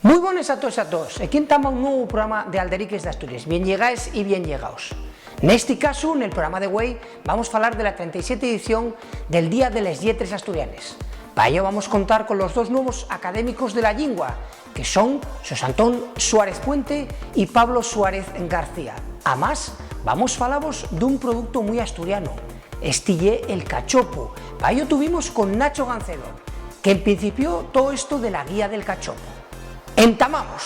Muy buenas a todos, aquí estamos en un nuevo programa de Alderiques de Asturias, bien llegáis y bien llegaos. En este caso, en el programa de hoy, vamos a hablar de la 37 edición del Día de les Lletres Asturianes. Para ello vamos a contar con los dos nuevos académicos de la lingua, que son Xosé Antón Suárez Puente y Pablo Suárez García. Además, vamos a hablaros de un producto muy asturiano, este el cachopo. Para ello tuvimos con Nacho Gancedo, que en principio todo esto de la guía del cachopo. ¡Entamamos!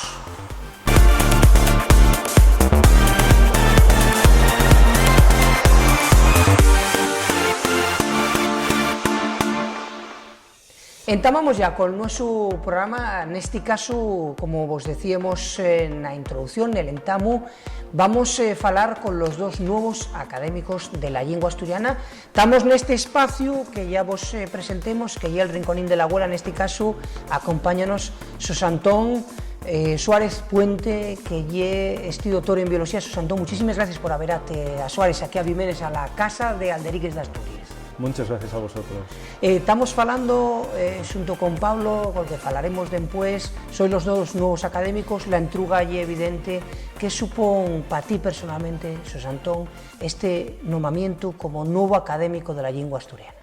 Entamamos ya con nuestro programa. En este caso, como vos decíamos en la introducción, el entamu, vamos a hablar con los dos nuevos académicos de la lengua asturiana. Estamos en este espacio que ya vos presentemos, que ya el Rinconín de la Abuela, en este caso, acompáñanos Xosé Antón Suárez Puente, que es doctor en biología. Xosé Antón, muchísimas gracias por haber a Suárez aquí a Vimenes, a la Casa de Alderiques de Asturias. Muchas gracias a vosotros. Estamos falando, junto con Pablo, con el que falaremos después, sois los dos nuevos académicos, la entruga y evidente. ¿Qué supón para ti personalmente, Xosé Antón, este nombramiento como nuevo académico de la lengua asturiana?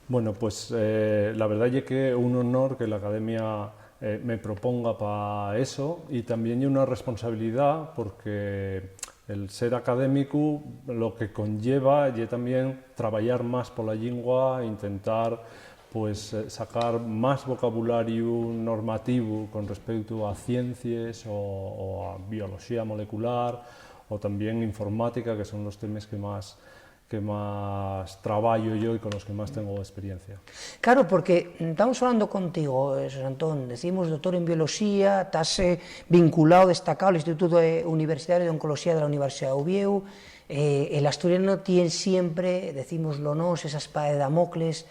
Bueno, pues la verdad es que es un honor que la Academia me proponga para eso, y también hay una responsabilidad porque el ser académico lo que conlleva es también trabajar más por la lengua, intentar pues sacar más vocabulario normativo con respecto a ciencias o a biología molecular o también informática, que son los temas que más trabajo yo y con los que más tengo experiencia. Claro, porque estamos hablando contigo, Xosé Antón, decimos doctor en biología, estás vinculado, destacado al Instituto Universitario de Oncología de la Universidad de Oviedo. El asturiano tiene siempre, decimoslo nos, esa espada de Damocles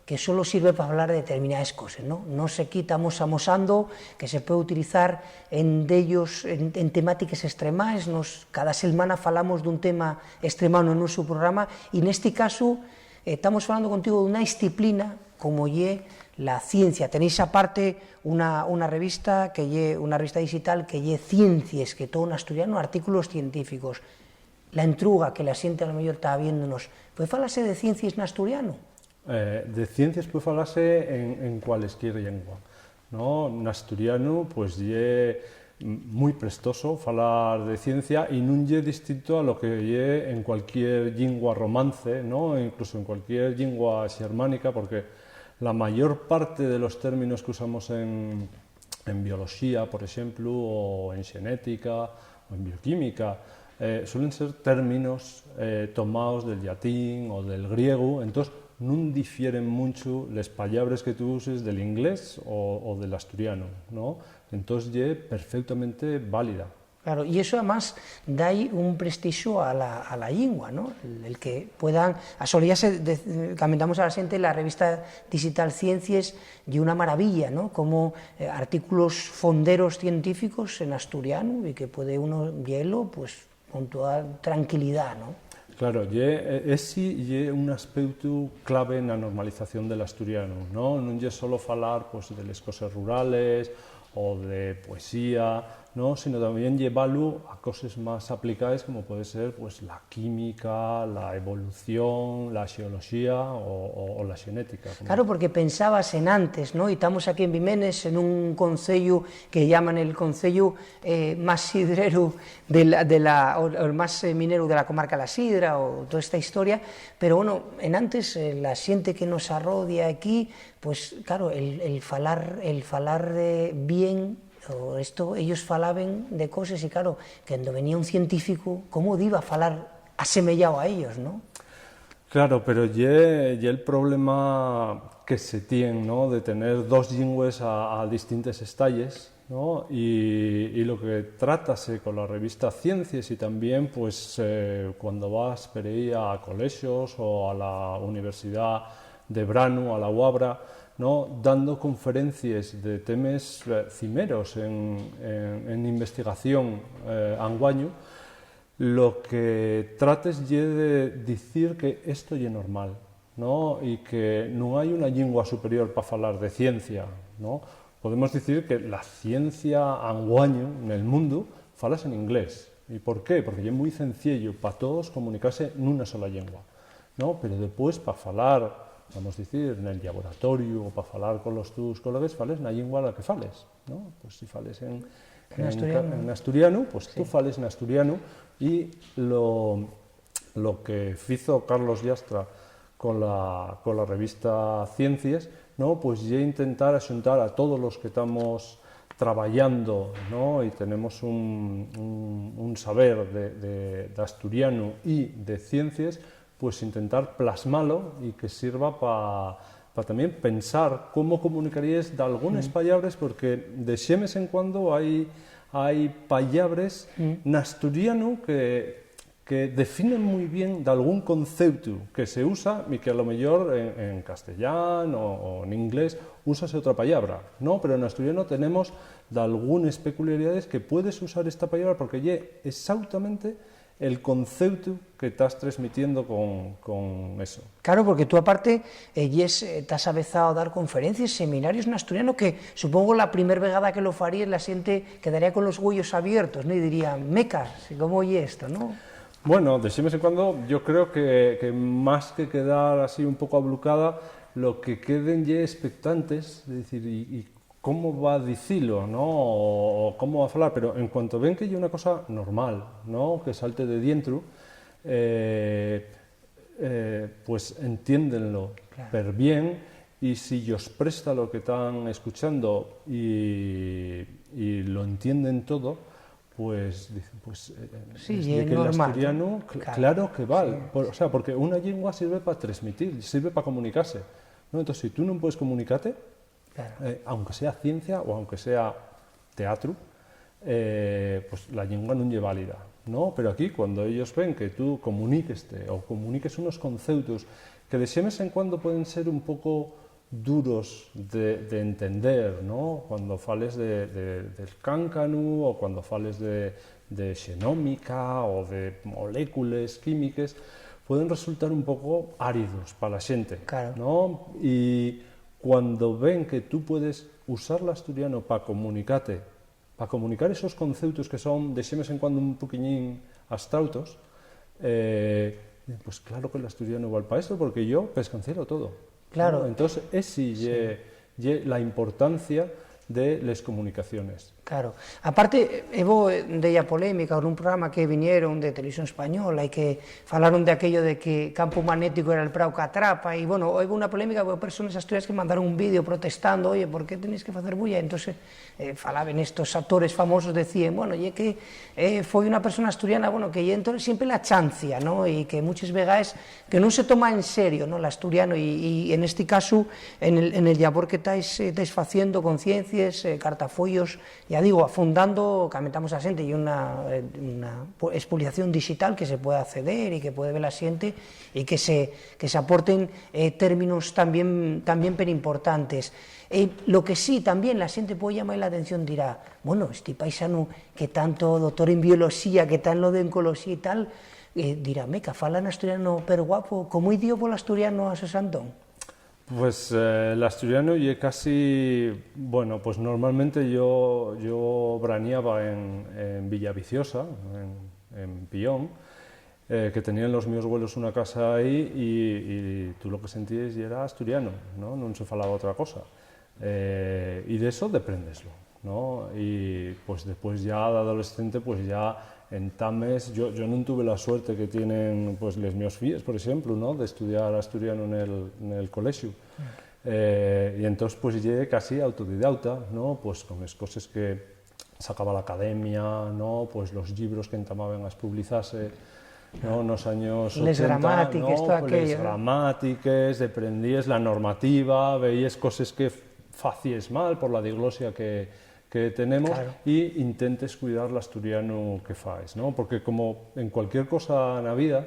que solo sirve para hablar de determinadas cosas, ¿no? No se quita amosando, que se puede utilizar en temáticas extremas. Cada semana falamos de un tema extremado en nuestro programa, y en este caso estamos hablando contigo de una disciplina como la ciencia. Tenéis aparte una revista una revista digital que Ciencias, que todo en asturiano, artículos científicos. La entruga, que la siente a lo mejor está viéndonos, ¿puede falarse de ciencias en asturiano? De ciencias puede falarse en cualesquier lengua, ¿no? En asturiano pues muy prestoso falar de ciencia, y no es distinto a lo que en cualquier lengua romance, ¿no? Incluso en cualquier lengua germánica, porque la mayor parte de los términos que usamos en biología, por ejemplo, o en genética o en bioquímica, suelen ser términos tomados del latín o del griego. Entonces no difieren mucho las palabras que tú uses del inglés o del asturiano, ¿no? Entonces es perfectamente válida. Claro, y eso además da un prestigio a la lengua, ¿no? El que puedan, comentamos a la gente, la revista digital Ciencias, y una maravilla, ¿no? Como artículos fonderos científicos en asturiano, y que puede uno leerlo pues con toda tranquilidad, ¿no? Claro, ese es un aspecto clave en la normalización del asturiano, ¿no? No es solo falar pues, de las cosas rurales o de poesía, ¿no? Sino también llevarlo a cosas más aplicadas, como puede ser pues, la química, la evolución, la geología o la genética. Claro, porque pensabas en antes, ¿no? Y estamos aquí en Vimenes, en un concello que llaman el concello más sidrero o el más minero de la comarca La Sidra, o toda esta historia, pero bueno, en antes la gente que nos arrodia aquí, pues claro, el falar de bien, o esto, ellos falaban de cosas, y claro, que cuando venía un científico, ¿cómo iba a falar asemellado a ellos, no? Claro, pero ya el problema que se tiene, ¿no? De tener dos lenguas a distintos estalles, ¿no? Y lo que trátase con la revista Ciencias, y también pues cuando vas por ahí a colegios o a la Universidad de Brano, a la UABRA, ¿no? Dando conferencias de temas cimeros en investigación anguaño, lo que trates es de decir que esto es normal, ¿no? Y que no hay una lengua superior para hablar de ciencia, ¿no? podemos decir que la ciencia anguaño en el mundo falas en inglés. ¿Y por qué? Porque es muy sencillo para todos comunicarse en una sola lengua, ¿no? Pero después para falar, vamos a decir, en el laboratorio o para falar con los tus colegas, fales na lengua a la que fales, ¿no? Pues si fales en asturiano, pues tú fales en asturiano, y lo que hizo Carlos Yastra con la revista Ciencias, ¿no? Pues ya intentar asuntar a todos los que estamos trabajando, ¿no? Y tenemos un saber de asturiano y de ciencias, pues intentar plasmarlo y que sirva para también pensar cómo comunicarías de algunas palabras, porque de vez en cuando hay palabras en asturiano que definen muy bien de algún concepto que se usa y que a lo mejor en castellano o en inglés usase otra palabra, ¿no? Pero en asturiano tenemos de algunas peculiaridades que puedes usar esta palabra porque es exactamente el concepto que estás transmitiendo con eso. Claro, porque tú aparte te has avezado a dar conferencias, seminarios en asturiano, que supongo la primera vegada que lo farías la gente quedaría con los huellos abiertos, ¿no? Y diría, mecas, ¿cómo oye esto, no? Bueno, de vez en cuando yo creo que más que quedar así un poco ablucada, lo que queden ya expectantes, es decir, y cómo va a decirlo, ¿no? O cómo va a hablar, pero en cuanto ven que hay una cosa normal, ¿no? Que salte de dentro, pues entiéndenlo per bien, y si ellos presta lo que están escuchando y lo entienden todo, pues dicen, pues sí, es que normal, el asturiano, ¿no? claro que vale, Sí. O sea, porque una lengua sirve para transmitir, sirve para comunicarse, ¿no? Entonces, si tú no puedes comunicarte, Claro. aunque sea ciencia o aunque sea teatro, pues la lengua no es válida, ¿no? Pero aquí, cuando ellos ven que tú comuniques unos conceptos que de vez en cuando pueden ser un poco duros de entender, ¿no? Cuando fales del cáncano o cuando fales de xenómica o de moléculas químicas, pueden resultar un poco áridos para la gente, Claro. ¿no? Y cuando ven que tú puedes usar el asturiano para comunicar esos conceptos que son de vez en cuando un poquillín astrautos, pues claro que el asturiano vale para esto, porque yo pescancelo todo. Claro. ¿No? Entonces, la importancia de las comunicaciones. Claro. Aparte, hubo de ella polémica en un programa que vinieron de Televisión Española y que falaron de aquello de que campo magnético era el prau que atrapa, y bueno, hubo una polémica, hubo personas asturianas que mandaron un vídeo protestando, oye, ¿por qué tenéis que hacer bulla? Entonces, falaban estos actores famosos, decían, bueno, y que foi una persona asturiana, bueno, que entonces siempre la chancia, ¿no? Y que muchas veces que no se toma en serio, ¿no? El asturiano, y en este caso, en el labor que estáis haciendo con ciencias, cartafollos, ya digo, afundando, comentamos a xente, y una expoliación digital que se puede acceder y que puede ver la xente, y que se aporten términos también per importantes. Lo que sí, también la xente puede llamar la atención, dirá, bueno, este paisano que tanto doctor en biología, que tan lo de oncología y tal, dirá, meca, fala en asturiano per guapo, ¿cómo idió por el asturiano a Santón? Pues el asturiano y casi, bueno, pues normalmente yo braneaba en Villaviciosa, en Pillón, que tenían los míos abuelos una casa ahí, y tú lo que sentías era asturiano, no se falaba otra cosa. Y de eso deprendeslo, ¿no? Y pues después ya de adolescente, pues ya en Tames, yo no tuve la suerte que tienen pues los míos fillos, por ejemplo, ¿no? De estudiar asturiano en el colegio. Y entonces pues llegué casi autodidacta, ¿no? Pues con las cosas que sacaba la academia, ¿no? Pues los libros que entamaban a publicarse, ¿no? En los años 80, les gramáticas, ¿no? todo Pues aquello, les ¿no? gramáticas, aprendías la normativa, veías cosas que facías mal por la diglosia que tenemos, Claro. y intentes cuidar el asturiano que faes, ¿no? Porque como en cualquier cosa en la vida,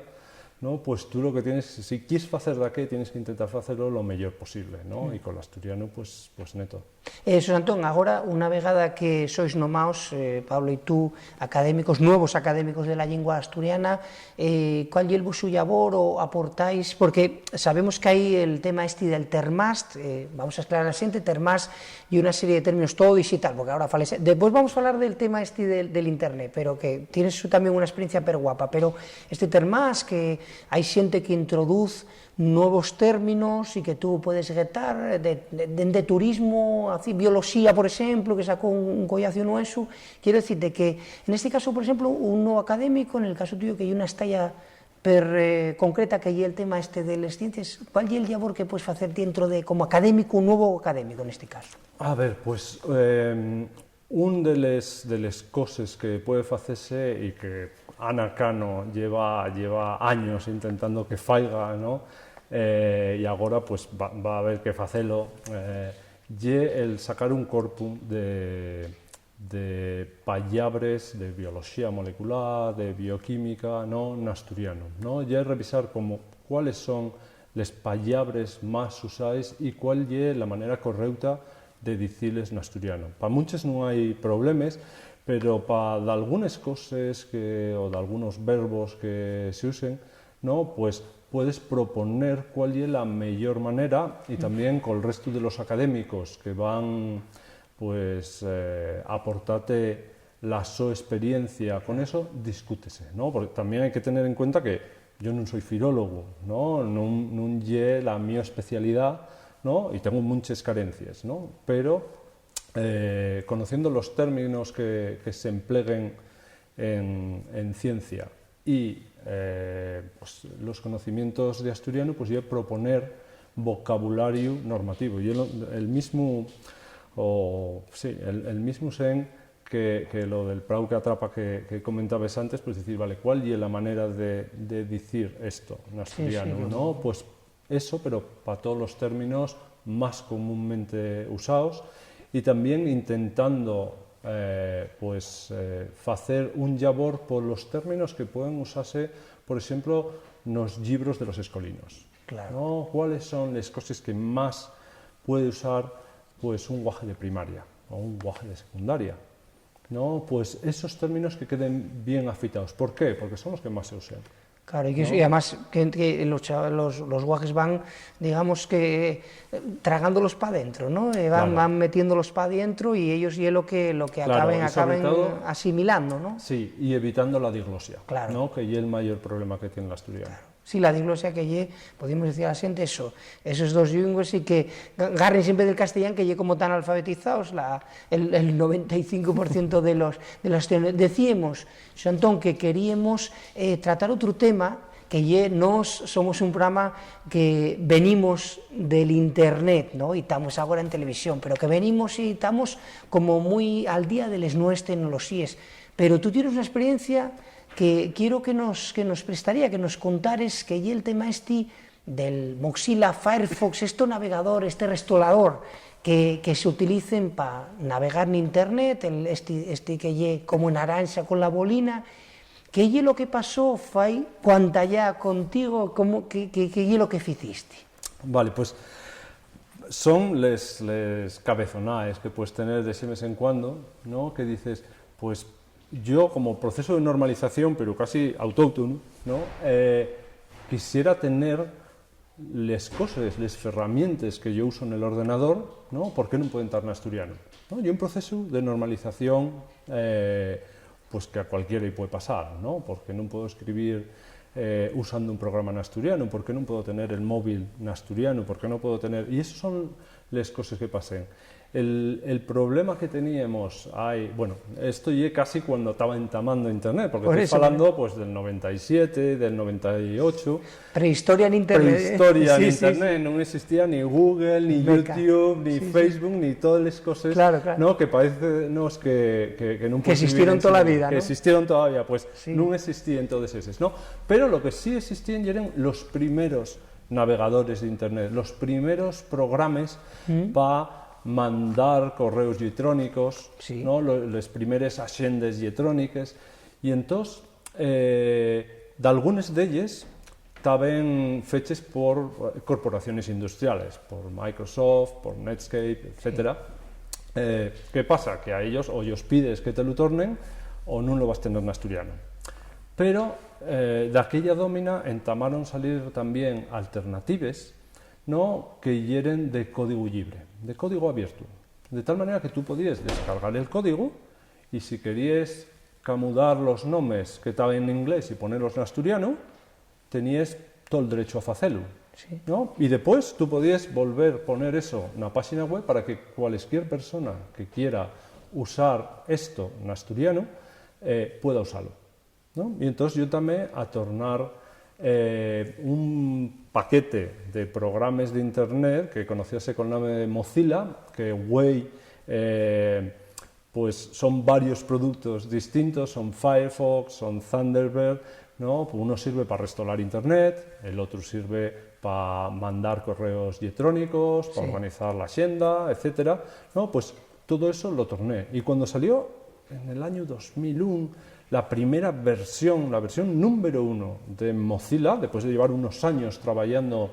¿no? Pues tú lo que tienes, si quieres facer daqué, tienes que intentar facerlo lo mellor posible, ¿no? E con l'asturiano, pues neto. Xos Antón, agora, unha vegada que sois nomaos, Pablo e tú, académicos, nuevos académicos de la lingua asturiana, cual é el vosso labor o aportáis? Porque sabemos que hai el tema este del termast, vamos a aclarar a xente, termast e unha serie de términos todo digital, porque agora falese... Despois vamos a falar del tema este del internet, pero que tienes tamén unha experiencia per guapa, pero este termast que hai xente que introduz novos términos e que tú podes guetar de turismo, así, biología, por exemplo, que sacou un collazo no eso. Quiero decirte que, en este caso, por exemplo, un novo académico, en el caso tuyo, que hai unha estalla concreta que é el tema este de las ciencias, cuál é el labor que podes facer dentro de, como académico, un novo académico, en este caso? A ver, pues, un de les coses que puede facerse e que Ana Cano lleva años intentando que faiga, ¿no? E agora pues, va a haber que facelo, lle el sacar un corpus de pallabres de biología molecular, de bioquímica, no, en asturiano, ¿no? Lle revisar como cuáles son les pallabres más usáis e cuál lle la manera correcta de diciles en asturiano. Para muchos non hai problemas, pero para algunas cosas o de algunos verbos que se usen, ¿no? Pues puedes proponer cuál es la mejor manera y también con el resto de los académicos que van pues aportarte la su experiencia con eso, discútese, ¿no? Porque también hay que tener en cuenta que yo no soy filólogo, ¿no? No lle la mi especialidad, ¿no? Y tengo muchas carencias, ¿no? Pero conociendo los términos que se empleen en ciencia y pues, los conocimientos de asturiano, pues yo proponer vocabulario normativo. Y el mismo sen que lo del prau que atrapa que comentabas antes, pues decir, vale, ¿cuál es la manera de decir esto en asturiano? Sí, ¿no? Pues eso, pero para todos los términos más comúnmente usados, y también intentando hacer un labor por los términos que pueden usarse, por ejemplo, en los libros de los escolinos. Claro. ¿No? ¿Cuáles son las cosas que más puede usar pues, un guaje de primaria o un guaje de secundaria? ¿No? Pues esos términos que queden bien afitados. ¿Por qué? Porque son los que más se usan. Claro, y además que los guajes van, digamos que, tragándolos para adentro, ¿no? Van metiéndolos para adentro y ellos y lo que acaben asimilando, ¿no? Sí, y evitando la diglosia, claro. ¿no? Que es el mayor problema que tiene el asturiano. Claro. Sí, la diglosia que lle, podemos decir a la xente esos dos lingües y que agarren siempre del castellano, que lle como tan alfabetizados, el 95% de las... Decíamos, Xantón, que queríamos tratar otro tema, que nos somos un programa que venimos del internet, ¿no? Y estamos ahora en televisión, pero que venimos y estamos como muy al día de las nuevas tecnologías. Pero tú tienes una experiencia que quiero que nos prestaría, que nos contares que y el tema este del Mozilla Firefox, este navegador, este restaurador que se utilicen para navegar en internet, este que lle como naranja con la bolina, que lle lo que pasó fai cuanta ya contigo, que lle lo que hiciste. Vale, pues son les cabezonaes que puedes tener de ese vez en cuando, ¿no? Que dices, pues yo como proceso de normalización, pero casi autóctono, ¿no? Quisiera tener las cosas, las herramientas que yo uso en el ordenador, ¿no? ¿Por qué no pueden estar en asturiano? ¿No? Y un proceso de normalización pues que a cualquiera le puede pasar, ¿no? Porque no puedo escribir usando un programa en asturiano, porque no puedo tener el móvil en asturiano, porque no puedo tener... Y esas son las cosas que pasen. El problema que teníamos, bueno, esto ya casi cuando estaba entamando Internet, porque estoy hablando pues, del 97, del 98. Prehistoria en Internet. Prehistoria en Internet, no existía ni Google, ni YouTube, ni Facebook, ni todas las cosas, claro. ¿no? Que parece que no que existieron toda la vida, ¿no? Que existieron todavía, pues no existían todos esos, ¿no? Pero lo que sí existían eran los primeros navegadores de Internet, los primeros programas para mandar correos electrónicos, ¿no? Las primeras agendas electrónicas, y entonces de algunas de ellas estaban fechas por corporaciones industriales, por Microsoft, por Netscape, etc. ¿Qué pasa? Que a ellos o ellos pides que te lo tornen o no lo vas a tener en asturiano. Pero de aquella domina entamaron salir también alternativas, ¿no?, que hieren de código libre, de código abierto. De tal manera que tú podías descargar el código y si querías camudar los nombres que estaban en inglés y ponerlos en asturiano, tenías todo el derecho a hacerlo. Sí. ¿No? Y después tú podías volver a poner eso en la página web para que cualquier persona que quiera usar esto en asturiano pueda usarlo. ¿No? Y entonces yo también a tornar un paquete de programas de internet que conocíase con el nombre de Mozilla, que güey, pues son varios productos distintos, son Firefox, son Thunderbird, ¿no? Uno sirve para restaurar internet, el otro sirve para mandar correos electrónicos, para organizar la agenda, etcétera, ¿no? Pues todo eso lo torné. Y cuando salió en el año 2001 la primera versión, la versión número 1 de Mozilla, después de llevar unos años trabajando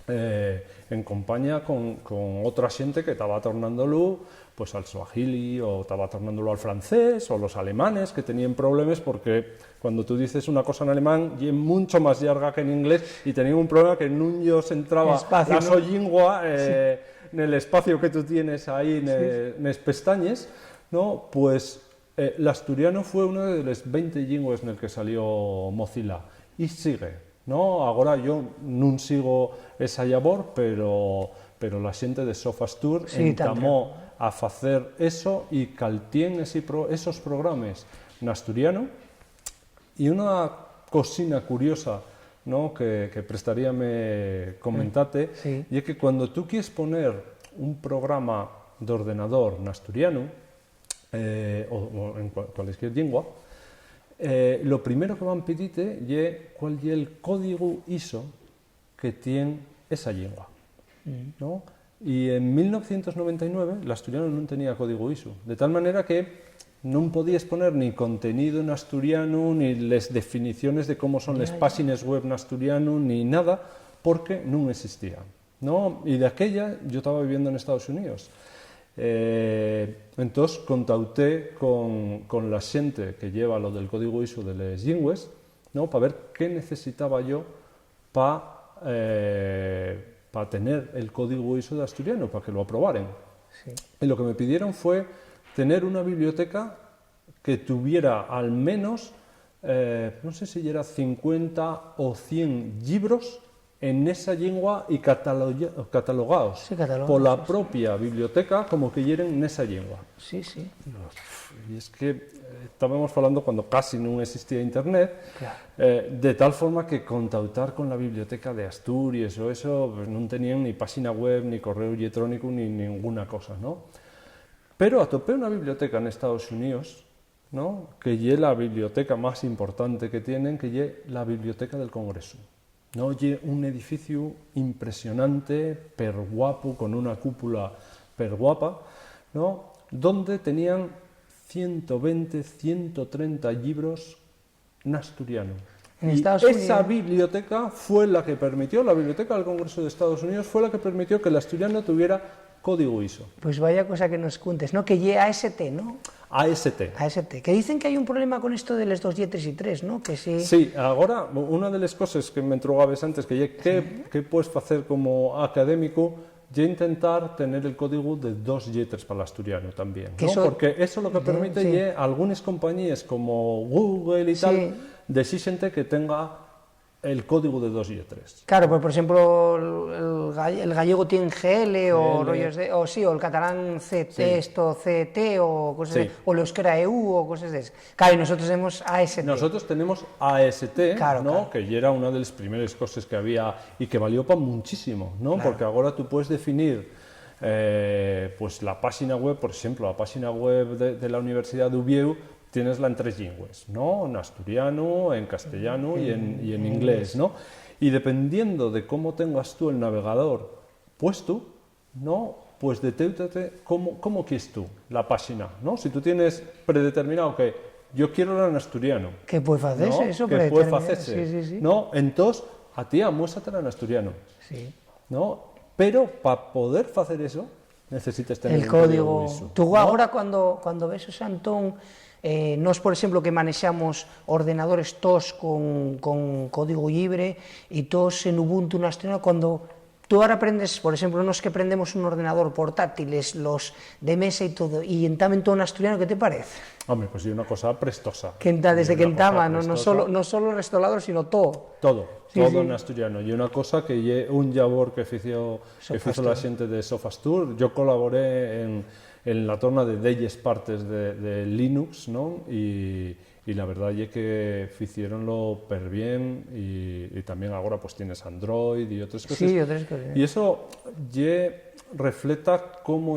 en compañía con otra gente que estaba tornándolo pues al swahili o estaba tornándolo al francés o los alemanes que tenían problemas porque cuando tú dices una cosa en alemán y es mucho más larga que en inglés y tenían un problema que no se entraba espacio, la ¿no? sollingua en el espacio que tú tienes ahí en las pestañas, ¿no? Pues el asturiano fue uno de los 20 lingües en el que salió Mozilla y sigue. No, ahora yo no sigo esa labor, pero la gente de Sofastur entamó a hacer eso y caltien esos programas en asturiano. Y una cosina curiosa, ¿no?, que prestaríame comentarte, y es que cuando tú quieres poner un programa de ordenador en asturiano, o en cualquier lengua, lo primero que van a pedirte es cuál es el código ISO que tiene esa lengua, ¿no? Y en 1999 el asturiano no tenía código ISO, de tal manera que no podías poner ni contenido en asturiano, ni las definiciones de cómo son las páginas web en asturiano, ni nada, porque no existía, ¿no? Y de aquella yo estaba viviendo en Estados Unidos. Entonces contacté con la gente que lleva lo del código ISO de las lingües, ¿no?, para ver qué necesitaba yo para tener el código ISO de asturiano, para que lo aprobaran. Sí. Y lo que me pidieron fue tener una biblioteca que tuviera al menos, no sé si era 50 o 100 libros en esa lengua y catalogados por la propia biblioteca como que hieren en esa lengua. Sí, sí. Y es que estábamos hablando cuando casi no existía internet, claro. de tal forma que contactar con la biblioteca de Asturias o eso, pues no tenían ni página web, ni correo electrónico, ni ninguna cosa, ¿no? Pero atopé una biblioteca en Estados Unidos, ¿no?, que es la biblioteca más importante que tienen, que es la Biblioteca del Congreso. ¿No? Un edificio impresionante, per guapo, con una cúpula per guapa, ¿no?, donde tenían 120, 130 libros en asturiano. En y Estados esa Unidos. biblioteca fue la que permitió, la Biblioteca del Congreso de Estados Unidos fue la que permitió que el asturiano tuviera código ISO. Pues vaya cosa que nos cuentes, ¿no? Que lle AST, ¿no? AST. AST. Que dicen que hay un problema con esto de les 2 lletres y 3, ¿no? Que sí. Sí, agora, una de las cosas que me entregabas antes, que ¿qué puedes hacer como académico? Ya intentar tener el código de 2 letras para el asturiano también, ¿no? Porque eso lo que permite es algunas compañías como Google y tal, deciden que tenga el código de 2 letras. Claro, pues por ejemplo el gallego tiene GL o rollos de, o sí, o el catalán CT, esto CT o cosas de, o el euskera EU o cosas de eso. Claro, y nosotros tenemos AST. Nosotros tenemos AST, claro, ¿no? Claro. Que ya era una de las primeras cosas que había y que valió para muchísimo, ¿no? Claro. Porque ahora tú puedes definir pues la página web, por ejemplo, la página web de la Universidad de Ubieu, tienes la en 3 lingües, ¿no? En asturiano, en castellano y en inglés, ¿no? Y dependiendo de cómo tengas tú el navegador puesto, ¿no?, pues detéctate cómo quieres tú la página, ¿no? Si tú tienes predeterminado que yo quiero en asturiano, ¿qué puede hacerse, ¿no?, eso? que puede hacerse, sí. ¿no? Entonces a ti amuéstratela en asturiano, Sí. ¿no? Pero para poder hacer eso necesitas tener El un código. ISO, Tú ¿no? ahora cuando ves o Santón, nos, por ejemplo, que manejamos ordenadores todos con código libre y todos en Ubuntu, cuando tú ahora aprendes, por ejemplo, nos que prendemos un ordenador portátiles, los de mesa y todo, y entamen todo en asturiano, ¿qué te parece? Hombre, pues es una cosa prestosa. Desde que entama, no prestosa. solo el restaurador, sino todo. Todo, Sí, todo sí. en asturiano. Y una cosa que lle un labor que hizo la xente de Sofastur, yo colaboré en la torna de 10 partes de Linux, ¿no? Y la verdad es que hicieronlo per bien y también ahora pues tienes Android y otras cosas. Sí, otras cosas. Y eso refleja cómo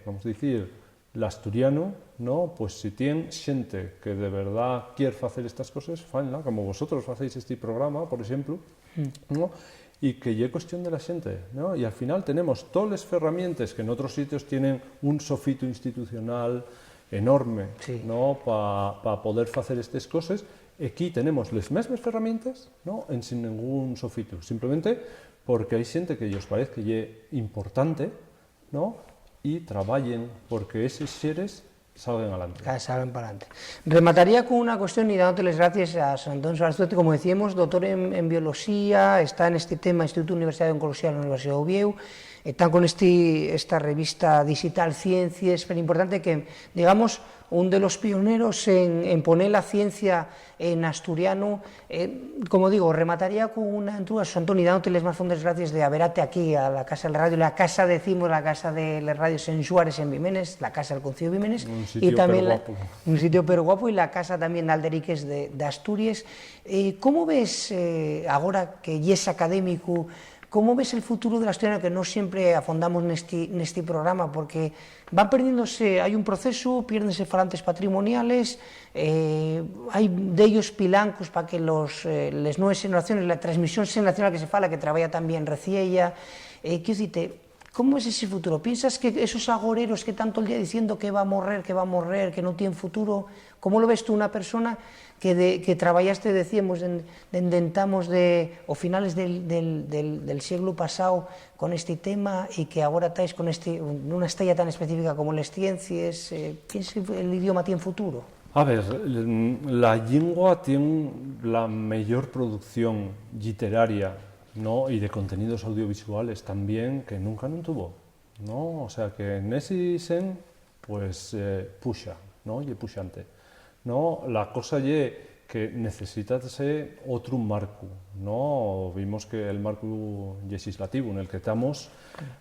vamos a decir, el asturiano, ¿no? Pues si tiene xente que de verdad quiere hacer estas cosas, fanla, como vosotros hacéis este programa, por ejemplo, ¿no? Y que ya es cuestión de la xente, ¿no? Y al final tenemos todas las herramientas que en otros sitios tienen un sofito institucional enorme, Sí. ¿no? Para poder hacer estas cosas. Aquí tenemos las mismas herramientas, ¿no? Sin ningún sofito, simplemente porque hay gente que os parece que es importante, ¿no? Y trabajen porque esos seres salgan adelante. Salgan para adelante. Remataría con una cuestión y dándoles gracias a Santón Sarastuete, como decíamos, doctor en biología, está en este tema Instituto Universidad de Oncología de la Universidad de Oviedo, están con esta revista digital Ciencias, pero importante que, digamos, un de los pioneros en poner la ciencia en asturiano. Como digo, remataría con una entrada, Santón, y dándoles más fondos gracias de haberate aquí a la Casa de la Radio, la casa, decimos, la Casa de las Radios en Suárez, en Vimenes, la Casa del Concilio de Vimenes, Un sitio y también perguapo. un sitio pero guapo, y la casa también de Alderiques de Asturias. ¿Cómo ves, ahora que ya es académico, cómo ves el futuro del asturiano, que no siempre afondamos neste programa, porque van perdiéndose, hay un proceso, piérdense falantes patrimoniales, hay de ellos pilancos para que les nuevas generaciones, la transmisión generacional que se fala, que traballa también reciella, quiero decirte, ¿cómo es ese futuro? ¿Piensas que esos agoreros que tanto el día diciendo que va a morrer, que no tienen futuro, cómo lo ves tú, una persona que trabajaste, decíamos, o finales del siglo pasado con este tema y que ahora estáis con una estrella tan específica como las ciencias? ¿Piensas que el idioma tiene futuro? A ver, la lengua tiene la mayor producción literaria, ¿no? Y de contenidos audiovisuales también que nunca no tuvo, ¿no? O sea que en ese sen, pues pusha, ¿no? Y pushante, ¿no? La cosa ye que necesitase otro marco, ¿no? Vimos que el marco legislativo en el que estamos,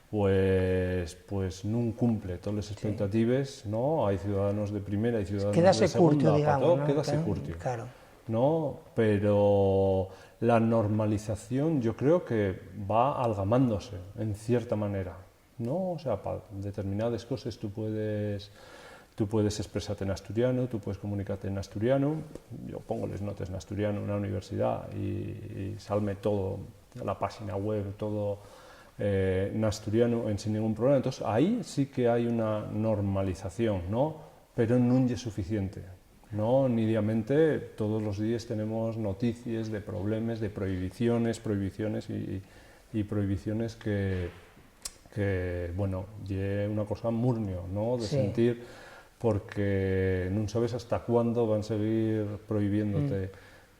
pues no cumple todas las expectativas, ¿no? Hay ciudadanos de primera y ciudadanos Quédase de segunda, curtio, digamos, ¿no? quédase curtio, Claro. ¿no? Pero la normalización yo creo que va algamándose en cierta manera, ¿no? O sea, para determinadas cosas tú puedes expresarte en asturiano, tú puedes comunicarte en asturiano. Yo pongo las notas en asturiano en la universidad y salme todo, la página web, todo en asturiano sin ningún problema. Entonces ahí sí que hay una normalización, ¿no? Pero no es suficiente, ¿no? Nidiamente todos los días tenemos noticias de problemas, de prohibiciones y prohibiciones que bueno, es una cosa murnio, ¿no? De Sí. sentir, porque no sabes hasta cuándo van a seguir prohibiéndote,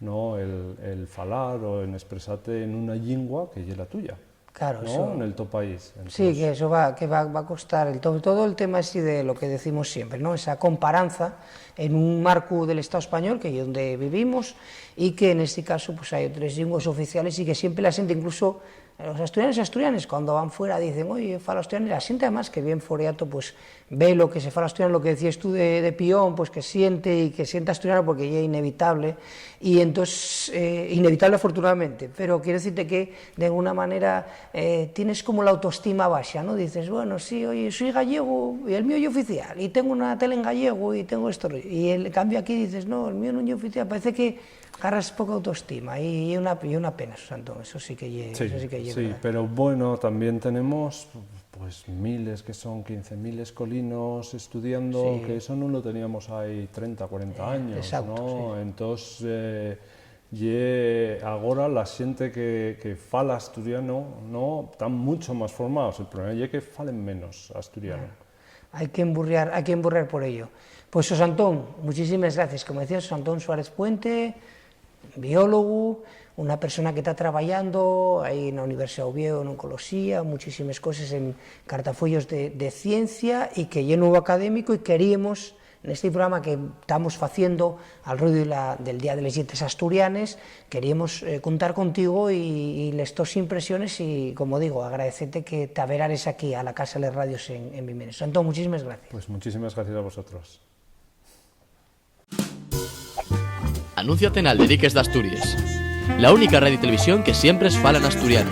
¿no? el falar o en expresarte en una lengua que es la tuya, Claro, ¿no? eso. En el tu país. Sí, que eso va a costar todo el tema así de lo que decimos siempre, ¿no? Esa comparanza en un marco del Estado español, que es donde vivimos, y que en este caso pues hay otras lenguas oficiales y que siempre la gente, incluso los asturianos y asturianas, cuando van fuera dicen, oye, fala asturiano, y la gente además que bien foreato, pues ve lo que se fala asturiano, lo que decías tú de Pión, pues que siente asturiano porque ya es inevitable, y entonces, inevitable afortunadamente, pero quiero decirte que de alguna manera tienes como la autoestima baja, ¿no? Dices, bueno, sí, oye, soy gallego y el mío es oficial, y tengo una tele en gallego y tengo esto, y el cambio aquí dices, no, el mío no es oficial, parece que agarras poca autoestima y una pena, Santón, eso sí que lleva. Sí, pero bueno, también tenemos pues miles, que son 15.000 escolinos estudiando, Sí. que eso no lo teníamos ahí 30, 40 años, exacto, ¿no? sí. Entonces, agora la xente que fala asturiano están mucho más formados, el problema é que falen menos asturiano. Hay que emburrear por ello. Pues José Antón, muchísimas gracias. Como decía, José Antón Suárez Puente, biólogo, una persona que está trabajando ahí en la Universidad de Oviedo en oncología, muchísimas cosas en cartafollos de ciencia, y que es nuevo académico, y queríamos, en este programa que estamos haciendo al ruido del Día de las Lletres Asturianes, queríamos contar contigo y las tus impresiones, y, como digo, agradecerte que te averares aquí a la Casa de las Radios en Vimenes. Antón, muchísimas gracias. Pues muchísimas gracias a vosotros. Anúnciate en Alderiques de Asturias, la única radio y televisión que siempre es fala en asturiano.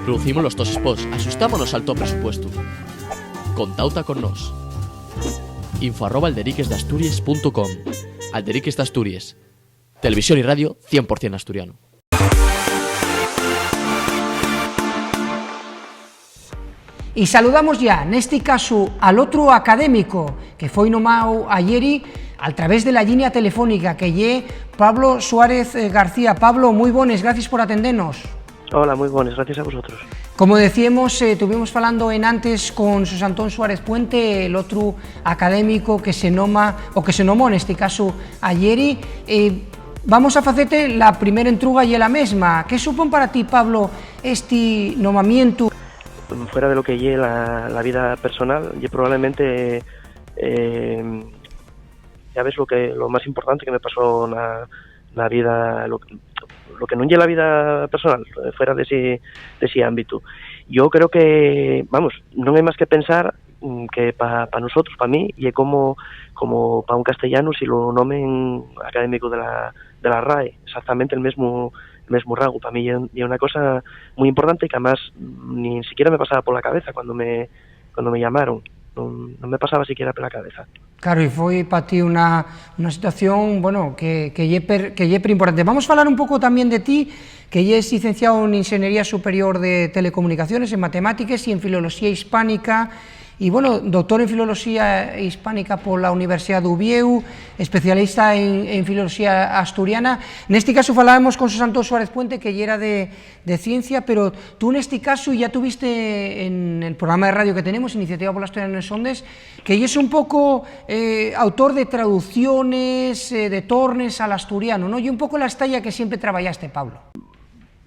Producimos los tos spots, asustámonos al top presupuesto. Contauta con nos. info@alderiquesdeasturias.com. Alderiques de Asturias. Televisión y radio 100% asturiano. Y saludamos ya, en este caso, al otro académico que foi nomado ayer a través de la línea telefónica, que lle Pablo Suárez García. Pablo, muy buenas, gracias por atendernos. Hola, muy buenas, gracias a vosotros. Como decíamos, estuvimos hablando antes con José Antón Suárez Puente, el otro académico que se nomó en este caso ayer. Vamos a facerte la primera entruga y la mesma. ¿Qué supone para ti, Pablo, este nomamiento? Fuera de lo que lle la vida personal, lle probablemente ya ves lo más importante que me pasó en la vida, lo que non lle la vida personal, fuera de ese ámbito. Yo creo que, vamos, non hai máis que pensar que para nosotros, para mí, y como para un castellano, si lo nomen académico de la RAE, exactamente el mismo rango. Para mí es una cosa muy importante, que además ni siquiera me pasaba por la cabeza cuando me llamaron. No me pasaba siquiera por la cabeza. Claro, y fue para ti una situación, bueno, que es importante. Vamos a hablar un poco también de ti, que ya es licenciado en Ingeniería Superior de Telecomunicaciones, en Matemáticas y en Filología Hispánica, y bueno, doctor en Filología Hispánica por la Universidad de Oviedo, especialista en Filología Asturiana. En este caso hablábamos con José Antón Suárez Puente, que ya era de ciencia, pero tú en este caso ya tuviste en el programa de radio que tenemos, Iniciativa por la Asturiana en Sondes, que ya es un poco autor de traducciones, de tornes al asturiano, ¿no? Y un poco la estalla que siempre trabajaste, Pablo.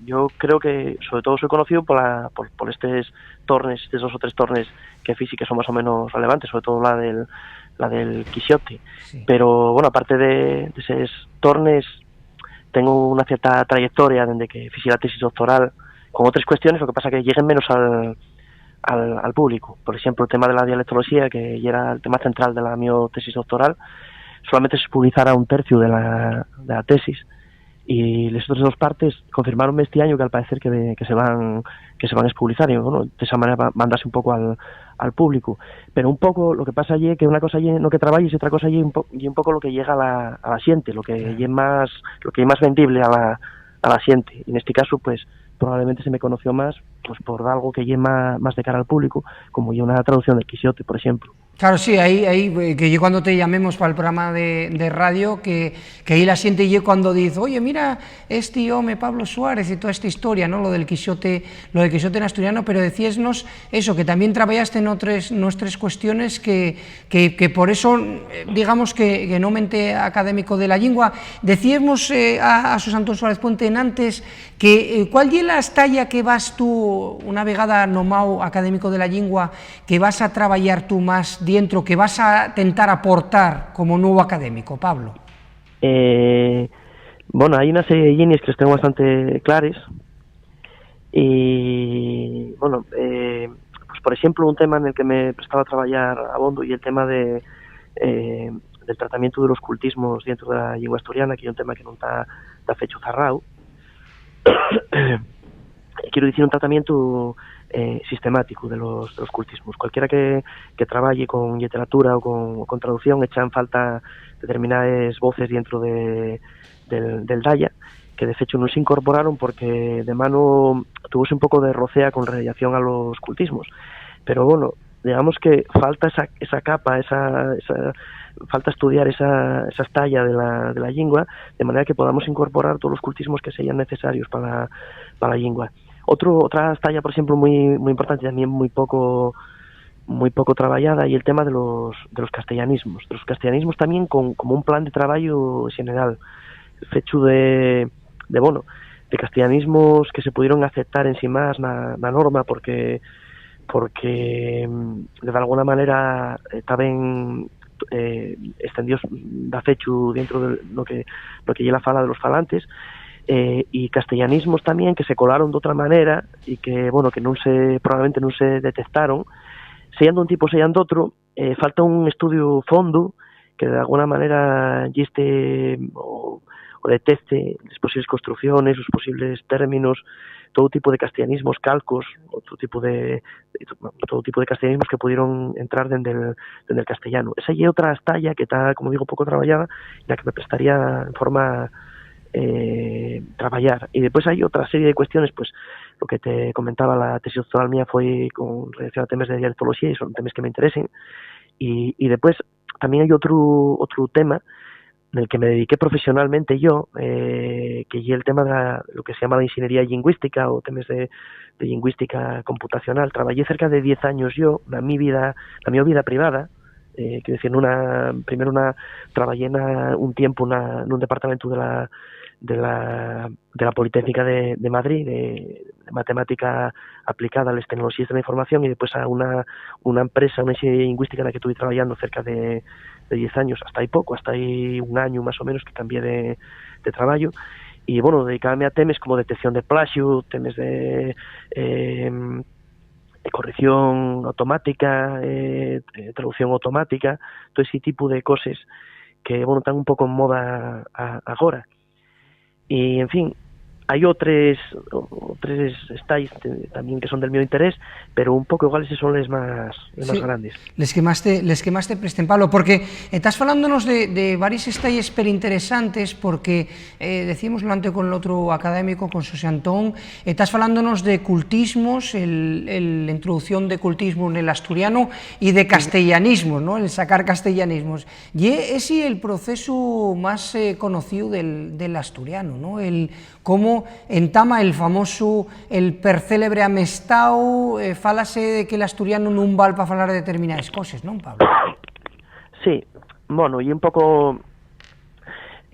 Yo creo que sobre todo soy conocido por estos tornes, estos 2 o 3 tornes que física son más o menos relevantes, sobre todo la del Quixote. Sí. Pero bueno, aparte de esos tornes, tengo una cierta trayectoria desde que hice la tesis doctoral con otras cuestiones, lo que pasa que lleguen menos al público. Por ejemplo, el tema de la dialectología, que ya era el tema central de la mi tesis doctoral, solamente se publicara 1/3 de la tesis. Y las otras 2 partes confirmaron este año que al parecer que se van a publicar, y bueno, de esa manera mandarse un poco al público. Pero un poco lo que pasa allí es que una cosa allí no que trabajes y otra cosa allí un poco lo que llega a la gente, lo que es más vendible a la gente. Y en este caso, pues probablemente se me conoció más pues por algo que lleva más de cara al público, como una traducción del Quixote, por ejemplo. Claro, sí, ahí que yo cuando te llamemos para el programa de radio, que ahí la gente yo cuando dice, oye, mira, este hombre Pablo Suárez y toda esta historia, ¿no? Lo del Quixote en asturiano, pero decíasnos eso, que también trabajaste en nuestras cuestiones, que por eso, digamos que no mente académico de la lengua. Decíamos a José Antón Suárez Puente en antes, que ¿cuál es la estalla que vas tú, una vegada nomao académico de la lengua, que vas a trabajar tú más dentro, que vas a intentar aportar como nuevo académico, Pablo? Bueno, hay unas líneas que las tengo bastante claras, y bueno, pues por ejemplo, un tema en el que me prestaba a trabajar a bondo, y el tema del tratamiento de los cultismos dentro de la lengua asturiana, que es un tema que no está fecho cerrado. Quiero decir, un tratamiento sistemático de los cultismos. Cualquiera que trabaje con literatura o con traducción echan falta determinadas voces dentro del Daya, que de hecho no se incorporaron porque de mano tuvo un poco de rocea con relación a los cultismos. Pero bueno, digamos que falta esa capa, falta estudiar esa talla de la lingua, de manera que podamos incorporar todos los cultismos que sean necesarios para la lingua. Otra talla, por ejemplo, muy importante, también muy poco traballada, y el tema de los castellanismos. De los castellanismos también como un plan de traballo general, fecho de castellanismos que se pudieron aceptar en sí más na norma porque de alguna manera estaban extendidos da fecho dentro de lo que lle la fala de los falantes, y castellanismos tamén que se colaron de outra maneira e que, que probablemente non se detectaron, sean de un tipo, sean de outro. Falta un estudio fondo que de alguna maneira o detecte as posibles construcciones, os posibles términos, todo tipo de castellanismos, calcos, todo tipo de castellanismos que pudieron entrar dende el castellano. Esa é outra talla que está, como digo, pouco traballada, na que me prestaría en forma traballar. E depois hai outra serie de cuestiones, pues lo que te comentaba, la tesis doctoral mía foi con relación a temas de dialectología, e son temas que me interesen, e depois tamén hai outro tema del que me dediqué profesionalmente yo, que é el tema de lo que se llama la ingeniería lingüística o temas de lingüística computacional. Traballé cerca de 10 años yo, na mi vida privada, quiero decir, primero traballé un tiempo nun departamento de la Politécnica de Madrid, de matemática aplicada a las tecnologías de la información, y después a una empresa, una ingeniería lingüística en la que estuve trabajando cerca de 10 años, hasta ahí un año más o menos que cambié de trabajo, y dedicábame a temas como detección de plagio, temas de corrección automática, traducción automática, todo ese tipo de cosas que están un pouco en moda agora. E, en fin, hai outros estáis tamén que son del meu interés, pero un pouco igual eses son les máis grandes. Les que máis te presten, Pablo, porque estás falándonos de varios estáis superinteresantes, porque decímoslo antes con el otro académico, con Xosé Antón, estás falándonos de cultismos, la introducción de cultismo en el asturiano y de castellanismos, ¿no? El sacar castellanismos. Y ese es el proceso más conocido del asturiano, ¿no? Cómo entama el famoso, el percélebre amestao, fálase de que el asturiano non val para falar de determinadas cosas, non, Pablo? Sí, y un pouco...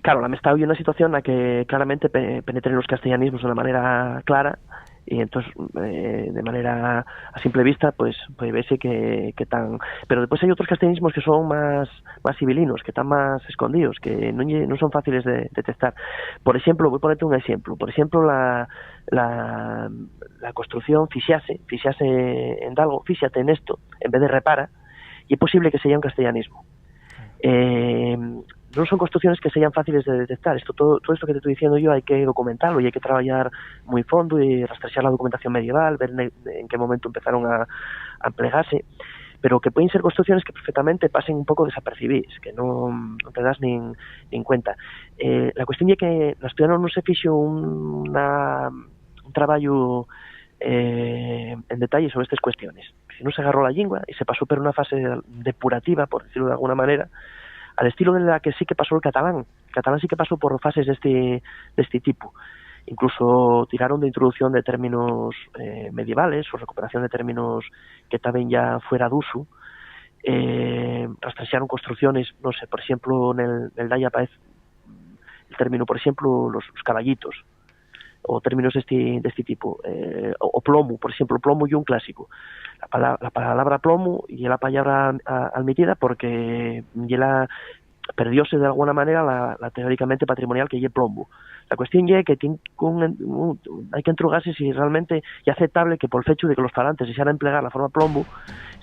Claro, el amestao é unha situación na que claramente penetren los castellanismos de una manera clara, y entonces de manera a simple vista pues verse que tan, pero después hay otros castellanismos que son más civilinos, que están más escondidos, que no son fáciles de detectar. Por ejemplo, voy a ponerte un ejemplo, por ejemplo la construcción fixase en algo, fíxate en esto en vez de repara, y es posible que sea un castellanismo. No son construcciones que sean fáciles de detectar. Todo esto que te estoy diciendo yo hay que documentarlo y hay que trabajar muy fondo y rastrear la documentación medieval, ver en qué momento empezaron a emplearse, pero que pueden ser construcciones que perfectamente pasen un poco desapercibidas, que no te das ni en cuenta. La cuestión es que el asturiano no se fixo un trabajo en detalle sobre estas cuestiones. Si no se agarró la lengua y se pasó por una fase depurativa, por decirlo de alguna manera, al estilo de la que sí que pasó el catalán. El catalán sí que pasó por fases de este tipo. Incluso tiraron de introducción de términos medievales o recuperación de términos que estaban ya fuera de uso. Rastrearon construcciones, no sé, por ejemplo, en el Daya aparece el término, por ejemplo, los caballitos, o términos de este tipo, o plomo, por ejemplo, plomo y un clásico. La palabra plomo y la palabra admitida porque ya perdióse de alguna manera la teóricamente patrimonial que es plomo. La cuestión es que hay que interrogarse si realmente es aceptable que por el hecho de que los falantes desearan emplear la forma plomo,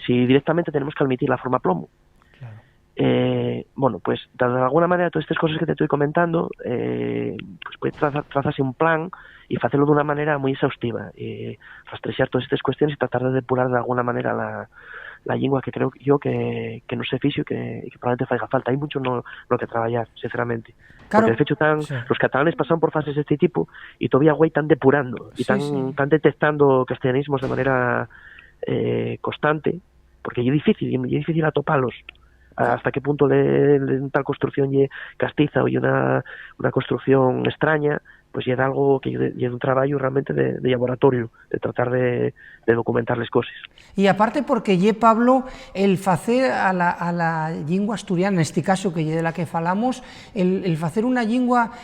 si directamente tenemos que admitir la forma plomo. Claro. Pues de alguna manera todas estas cosas que te estoy comentando, pues puede trazarse un plan y hacerlo de una manera muy exhaustiva, rastrear todas estas cuestiones y tratar de depurar de alguna manera la lengua, que creo yo que no se fixo y que probablemente faiga falta. Hay mucho no que traballar, sinceramente. Claro. Porque de hecho los catalanes pasaron por fases de este tipo y todavía están depurando y están detectando castellanismos de manera constante, porque é difícil atopalos. Hasta qué punto tal construcción lle castiza ou lle una construcción extraña, pues lle algo que lle un traballo realmente de laboratorio, de tratar de documentar les cosas. E aparte porque lle, Pablo, el facer a la lingua asturiana, neste caso que lle de la que falamos, el facer unha lingua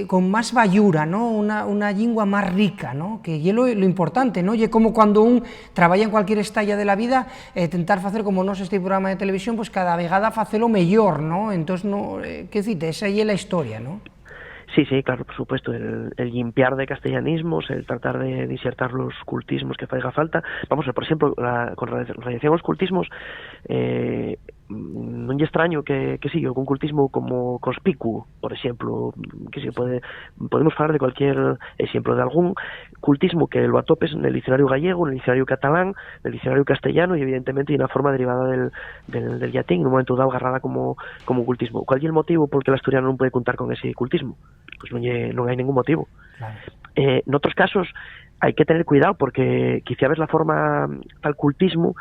con máis vallura, ¿no? Una lingua máis rica, ¿no? Que lle lo importante, ¿no? Lle como cando un traballa en cualquier estalla de la vida, tentar facer como nos este programa de televisión, pues cada vegada facelo mellor, ¿no? Entón, que dicite, esa lle la historia, ¿no? Sí, claro, por supuesto, el limpiar de castellanismos, el tratar de disertar los cultismos que faiga falta. Vamos a ver, por ejemplo, con relación aos cultismos, non é extraño que sí, algún cultismo como conspicuo, por exemplo, que sí, podemos falar de cualquier exemplo de algún cultismo que lo atopes en el diccionario gallego, en el diccionario catalán, en el diccionario castellano, y evidentemente en una forma derivada del latín, en un momento dado agarrada como cultismo. ¿Cuál é el motivo por que el asturiano non pode contar con ese cultismo? Pues non hai ningún motivo. Claro. En otros casos hay que tener cuidado porque quizá ves la forma tal cultismo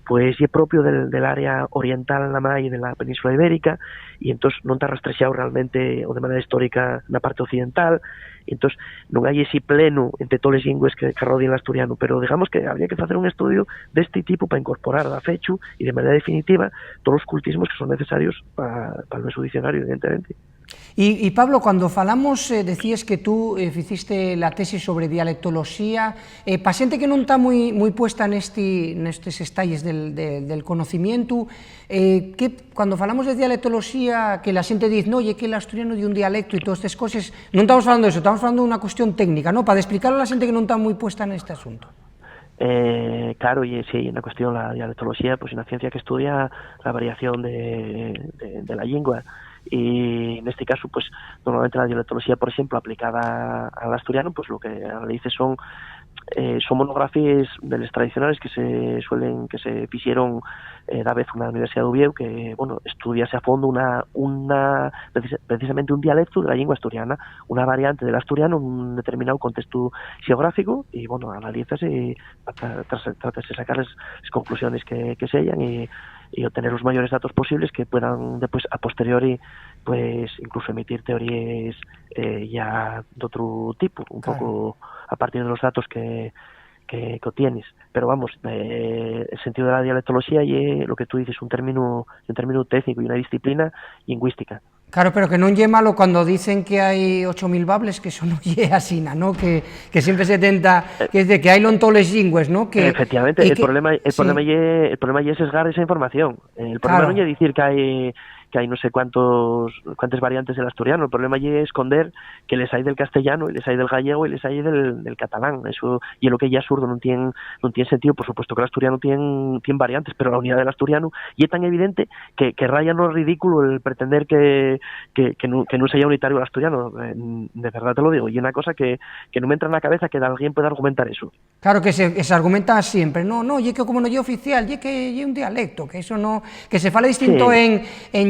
pues é propio del área oriental na mai de la península ibérica e entón non está rastrexado realmente ou de maneira histórica na parte occidental e entón non hai ese pleno entre todas as lingües que rodean o asturiano, pero digamos que habría que facer un estudio deste tipo para incorporar da fechu e de maneira definitiva todos os cultismos que son necesarios para o noso diccionario, evidentemente. Y Pablo, cuando falamos, decías que tú hiciste la tesis sobre dialectología, para xente que non está moi puesta nestes estalles del conocimiento, cuando falamos de dialectología, que la xente dice, no, é que el asturiano de un dialecto e todas estas cosas, non estamos falando de eso, estamos falando de unha cuestión técnica, ¿no? Para explicarlo a la xente que non está moi puesta neste asunto. Claro, y sí, en la cuestión la dialectología, pues una ciencia que estudia la variación de la lengua. Y en este caso, pues normalmente la dialectología, por ejemplo, aplicada al asturiano, pues lo que analice son monografías de los tradicionales que se hicieron da vez una Universidad de Uvieu, que bueno, estudiase a fondo precisamente un dialecto de la lengua asturiana, una variante del asturiano en un determinado contexto geográfico, y bueno, analizas y tratas de sacar las conclusiones que sellan y obtener los mayores datos posibles que puedan después a posteriori pues incluso emitir teorías ya de otro tipo, un poco a partir de los datos que obtienes. Pero vamos, el sentido de la dialectología y lo que tú dices, un término técnico y una disciplina lingüística. Claro, pero que non lle malo cando dicen que hai 8.000 bables, que eso non lle asina, ¿no? Que siempre se tenta, que hai lontoles lingües, ¿no? Que, efectivamente, el problema lle sesgar esa información. El problema non lle dicir que hai no sé cuántas variantes del asturiano. El problema lle esconder que les hai del castellano, y les hai del gallego, y les hai del catalán. Eso y lo que ya absurdo, non tiene sentido. Por supuesto que el asturiano tiene variantes, pero la unidad del asturiano y es tan evidente que raya no ridículo el pretender que non sea unitario el asturiano. De verdad te lo digo, y una cosa que non me entra en la cabeza que alguien pueda argumentar eso. Claro que se argumenta siempre, no, y que como no é oficial, y que é un dialecto, que eso no, que se fala distinto en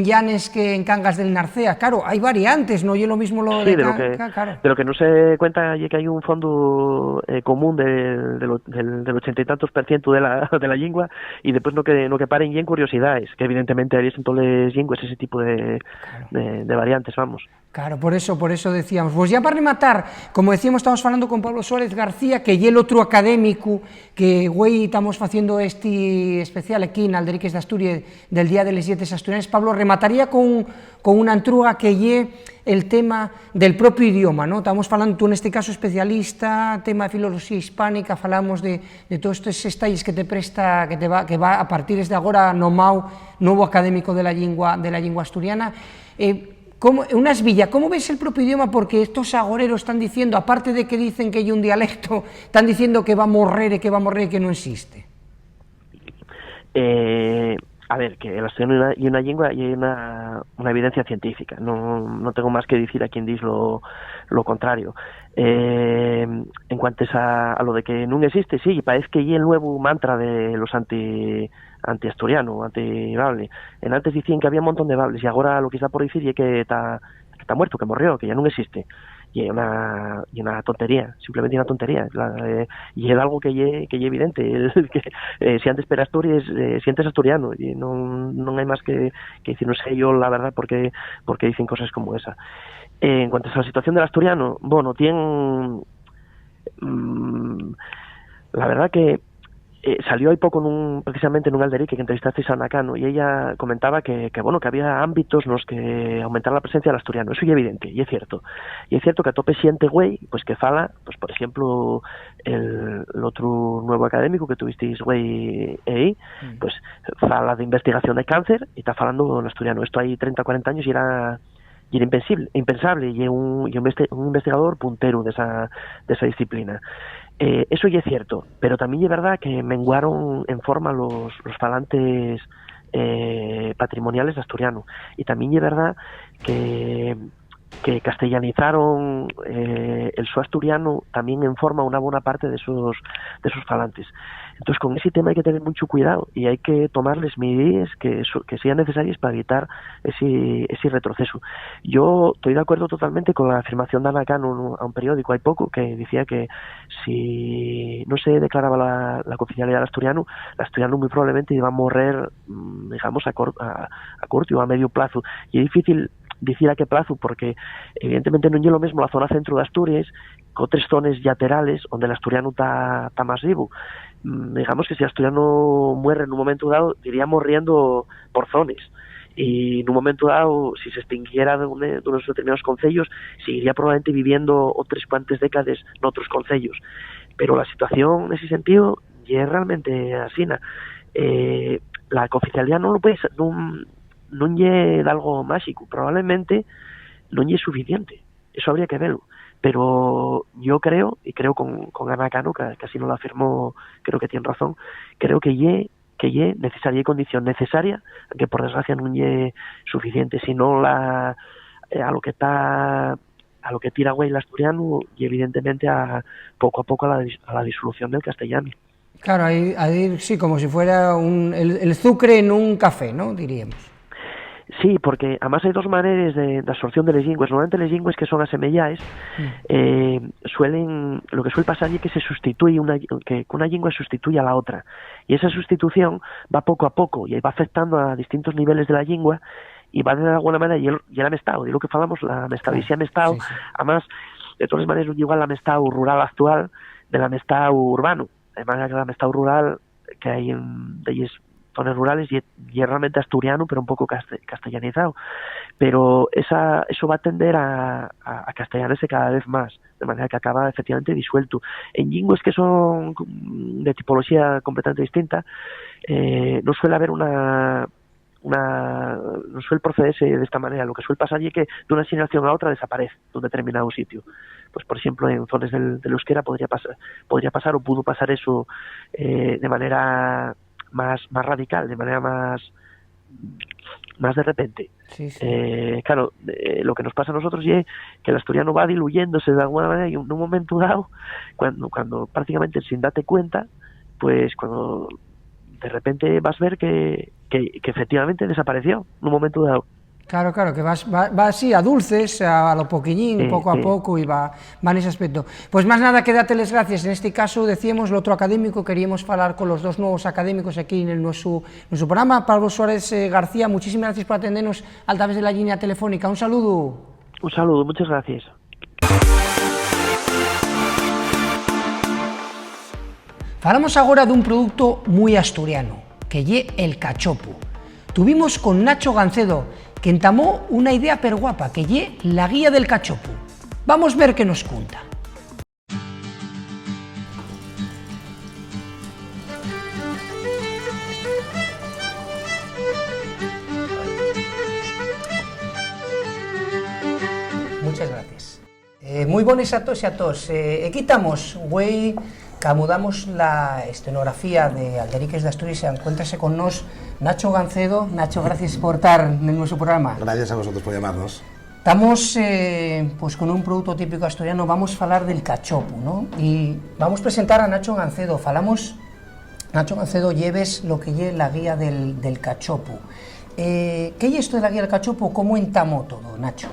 Llanes que en Cangas del Narcea. Claro, hay variantes, no é lo mismo lo de claro. De lo que no se cuenta es que hay un fondo común del 80 y tantos % de la lengua, y después no que paren y en curiosidades, que evidentemente hay en todas las lenguas ese tipo de variantes, vamos. Claro, por eso decíamos. Pues ya para rematar, como decíamos, estamos falando con Pablo Suárez García, que é el outro académico que güey estamos facendo este especial aquí en Alderiques de Asturias del Día de les Lletres Asturianes. Pablo, remataría con unha entruga que é el tema del propio idioma, ¿no? Estamos falando, tú en este caso especialista, tema de filoloxía hispánica, falamos de todos estes estalles que te presta, que va a partir desde agora no MAU, novo académico de la lingua asturiana. Una esvilla, ¿cómo ves el propio idioma? Porque estos agoreros están diciendo, aparte de que dicen que hay un dialecto, están diciendo que va a morrer y que no existe. A ver, que el asturiano y una lengua y una evidencia científica. No tengo más que decir a quien dice lo contrario. En cuanto a lo de que no existe, sí, parece que es el nuevo mantra de los anti-asturiano, anti-bable. En antes decían que había un montón de bables y ahora lo que está por decir es que está muerto, que morrió, que ya no existe. y una tontería, simplemente una tontería, y es algo que es evidente, que si antes per Asturias, sientes asturiano, y no hay más que decir, no sé yo la verdad porque dicen cosas como esa. En cuanto a la situación del asturiano, bueno, tiene la verdad que salió hay poco precisamente en un Alderique que entrevistasteis a Ana Cano, y ella comentaba que bueno, que había ámbitos en los que aumentar la presencia del asturiano. Eso es evidente, y es cierto que a tope siente güey, pues que fala, pues por ejemplo el otro nuevo académico que tuvisteis güey ahí, pues fala de investigación de cáncer y está falando en asturiano. Esto hay 30 o 40 años y era impensable, y un investigador puntero de esa disciplina. Eso ya es cierto, pero también es verdad que menguaron en forma los falantes patrimoniales de asturiano, y también es verdad que castellanizaron el su asturiano también en forma una buena parte de esos falantes. Entonces con ese tema hay que tener mucho cuidado y hay que tomarles medidas que sean necesarias para evitar ese retroceso. Yo estoy de acuerdo totalmente con la afirmación de Ana Cano a un periódico hay poco, que decía que si no se declaraba la cooficialidad del asturiano, el asturiano muy probablemente iba a morrer, digamos, a corto o a medio plazo, y es difícil decir a qué plazo, porque evidentemente no es lo mismo la zona centro de Asturias que otras zonas laterales donde el asturiano está más vivo. Digamos que si el asturiano muere en un momento dado, iría morriendo por zonas, y en un momento dado, si se extinguiera de unos determinados concellos, seguiría probablemente viviendo otras cuantas décadas en otros concellos. Pero la situación en ese sentido ya es realmente así. La cooficialidad no lo puede ser, no es algo mágico, probablemente no es suficiente, eso habría que verlo, pero yo creo, y creo con Ana Cano, que así no lo afirmó, creo que tiene razón, creo que es necesaria y condición necesaria, que por desgracia no es suficiente, sino a lo que tira güey el asturiano, y evidentemente poco a poco a la disolución del castellano. Claro, sí, como si fuera el sucre en un café, ¿no? Diríamos. Sí, porque además hay dos maneras de absorción de las lingües. Normalmente las lingües que son asemelladas lo que suele pasar es que se sustituye que una lengua sustituye a la otra, y esa sustitución va poco a poco y va afectando a distintos niveles de la lengua, y va de alguna manera y el amestado, de lo que falamos, la amestadícia amestado, sí. Además de todas maneras no igual el amestado rural actual del amestado urbano, además el amestado rural que hay en zonas rurales y es realmente asturiano, pero un poco castellanizado, pero eso va a tender a castellanarse cada vez más, de manera que acaba efectivamente disuelto. En lingües que son de tipología completamente distinta, no suele haber no suele procederse de esta manera. Lo que suele pasar es que de una generación a otra desaparece de un determinado sitio. Pues por ejemplo en zonas del euskera podría pasar o pudo pasar eso de manera más radical, de manera más de repente. Sí. Claro, lo que nos pasa a nosotros es que el asturiano va diluyéndose de alguna manera, y en un momento dado, cuando prácticamente sin darte cuenta, pues cuando de repente vas a ver que efectivamente desapareció en un momento dado. Claro, que va así, a dulces, a lo poquillín, poco a poco, y va en ese aspecto. Pues más nada que dateles gracias. En este caso, decíamos, el otro académico, queríamos hablar con los dos nuevos académicos aquí en nuestro programa. Pablo Suárez García, muchísimas gracias por atendernos a través de la línea telefónica. Un saludo. Un saludo, muchas gracias. Falamos agora dun produto moi asturiano, que lle el cachopo. Tuvimos con Nacho Gancedo, que entamó una idea perguapa, que lle la guía del cachopo. Vamos ver qué nos cuenta. Muchas gracias. Muy buenas a todos y a todos. Quitamos, güey, camudamos la escenografía de Alderiques de Asturias y encuéntrase con nos Nacho Gancedo. Nacho, gracias por estar en nuestro programa. Gracias a vosotros por llamarnos. Estamos pues con un producto típico asturiano, vamos a hablar del cachopo, ¿no? Y vamos a presentar a Nacho Gancedo. Nacho Gancedo, lleves lo que lleve la guía del cachopo. ¿Qué es esto de la guía del cachopo? ¿Cómo entamó todo, Nacho?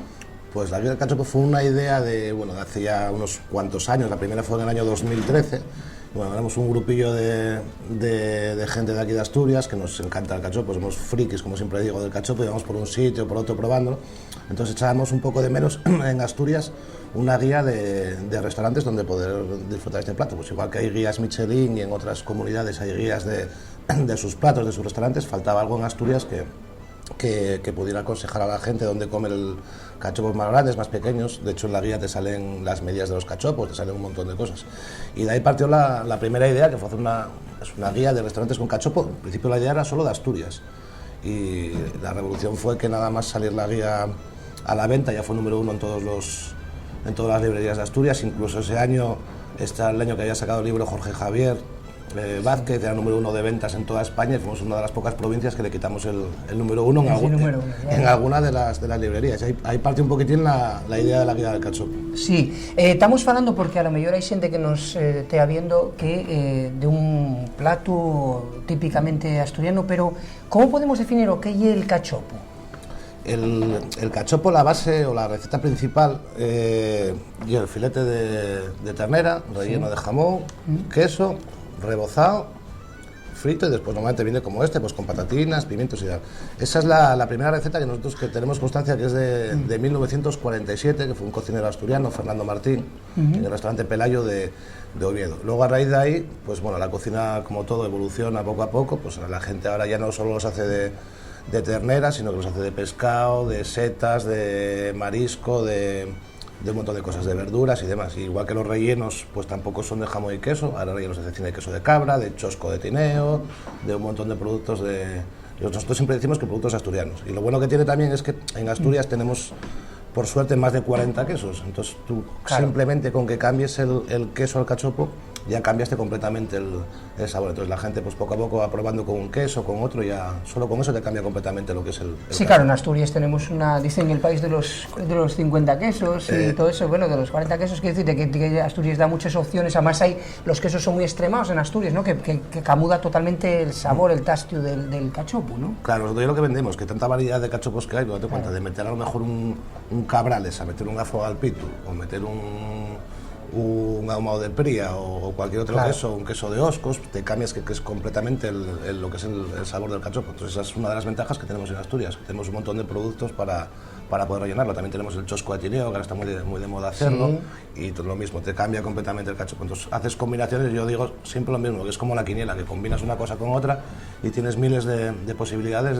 Pues la guía del cachopo fue una idea de hace ya unos cuantos años. La primera fue en el año 2013. Bueno, éramos un grupillo de gente de aquí de Asturias que nos encanta el cachopo, somos frikis, como siempre digo, del cachopo, íbamos por un sitio, por otro probándolo. Entonces echábamos un poco de menos en Asturias una guía de restaurantes donde poder disfrutar este plato. Pues igual que hay guías Michelin y en otras comunidades hay guías de sus platos, de sus restaurantes, faltaba algo en Asturias que pudiera aconsejar a la gente dónde comer el cachopos más grandes, más pequeños. De hecho, en la guía te salen las medidas de los cachopos, te salen un montón de cosas. Y de ahí partió la primera idea, que fue hacer una guía de restaurantes con cachopo. En principio la idea era solo de Asturias. Y la revolución fue que nada más salir la guía a la venta, ya fue número 1 en todas las librerías de Asturias. Incluso ese año, el año que había sacado el libro Jorge Javier Vázquez, era número 1 de ventas en toda España, y fuimos una de las pocas provincias que le quitamos el número 1 en alguna de las librerías. Ahí parte un poquitín la idea de la guía del cachopo. Sí, estamos falando porque a lo mellor hai xente que nos estea viendo que de un plato típicamente asturiano, pero como podemos definir o que é el cachopo? El cachopo, la base o la receta principal, y el filete de ternera, relleno de jamón, queso, rebozado, frito, y después normalmente viene como pues con patatinas, pimientos y tal. Esa es la primera receta que nosotros tenemos constancia, que es de 1947, que fue un cocinero asturiano, Fernando Martín, en el restaurante Pelayo de Oviedo. Luego, a raíz de ahí, pues la cocina, como todo, evoluciona poco a poco. Pues la gente ahora ya no solo los hace de ternera, sino que los hace de pescado, de setas, de marisco, de un montón de cosas, de verduras y demás. Igual que los rellenos, pues tampoco son de jamón y queso, ahora rellenos de queso de cabra, de chosco de tineo, de un montón de productos Nosotros siempre decimos que productos asturianos. Y lo bueno que tiene también es que en Asturias tenemos, por suerte, más de 40 quesos. Entonces tú simplemente con que cambies el queso al cachopo, ya cambiaste completamente el sabor. Entonces la gente pues poco a poco va probando con un queso, con otro, ya solo con eso te cambia completamente lo que es el Sí, cachopo. claro, en Asturias tenemos dicen el país de los 50 quesos y todo eso, bueno, de los 40 quesos, quiere decir que Asturias da muchas opciones. Además los quesos son muy extremados en Asturias, ¿no? Que camuda totalmente el sabor, el tastio del cachopo, ¿no? Claro, nosotros lo que vendemos, que tanta variedad de cachopos que hay, no te cuenta, de meter a lo mejor un cabrales, a meter un gafo al pitu, o meter un ahumado de pría o cualquier otro queso, un queso de Oscos, te cambias que es completamente lo que es el sabor del cachopo. Entonces esa es una de las ventajas que tenemos en Asturias, que tenemos un montón de productos para poder rellenarlo. También tenemos el chosco de tineo, que ahora está muy de moda hacerlo, y todo lo mismo, te cambia completamente el cachopo. Entonces haces combinaciones, yo digo siempre lo mismo, que es como la quiniela, que combinas una cosa con otra y tienes miles de posibilidades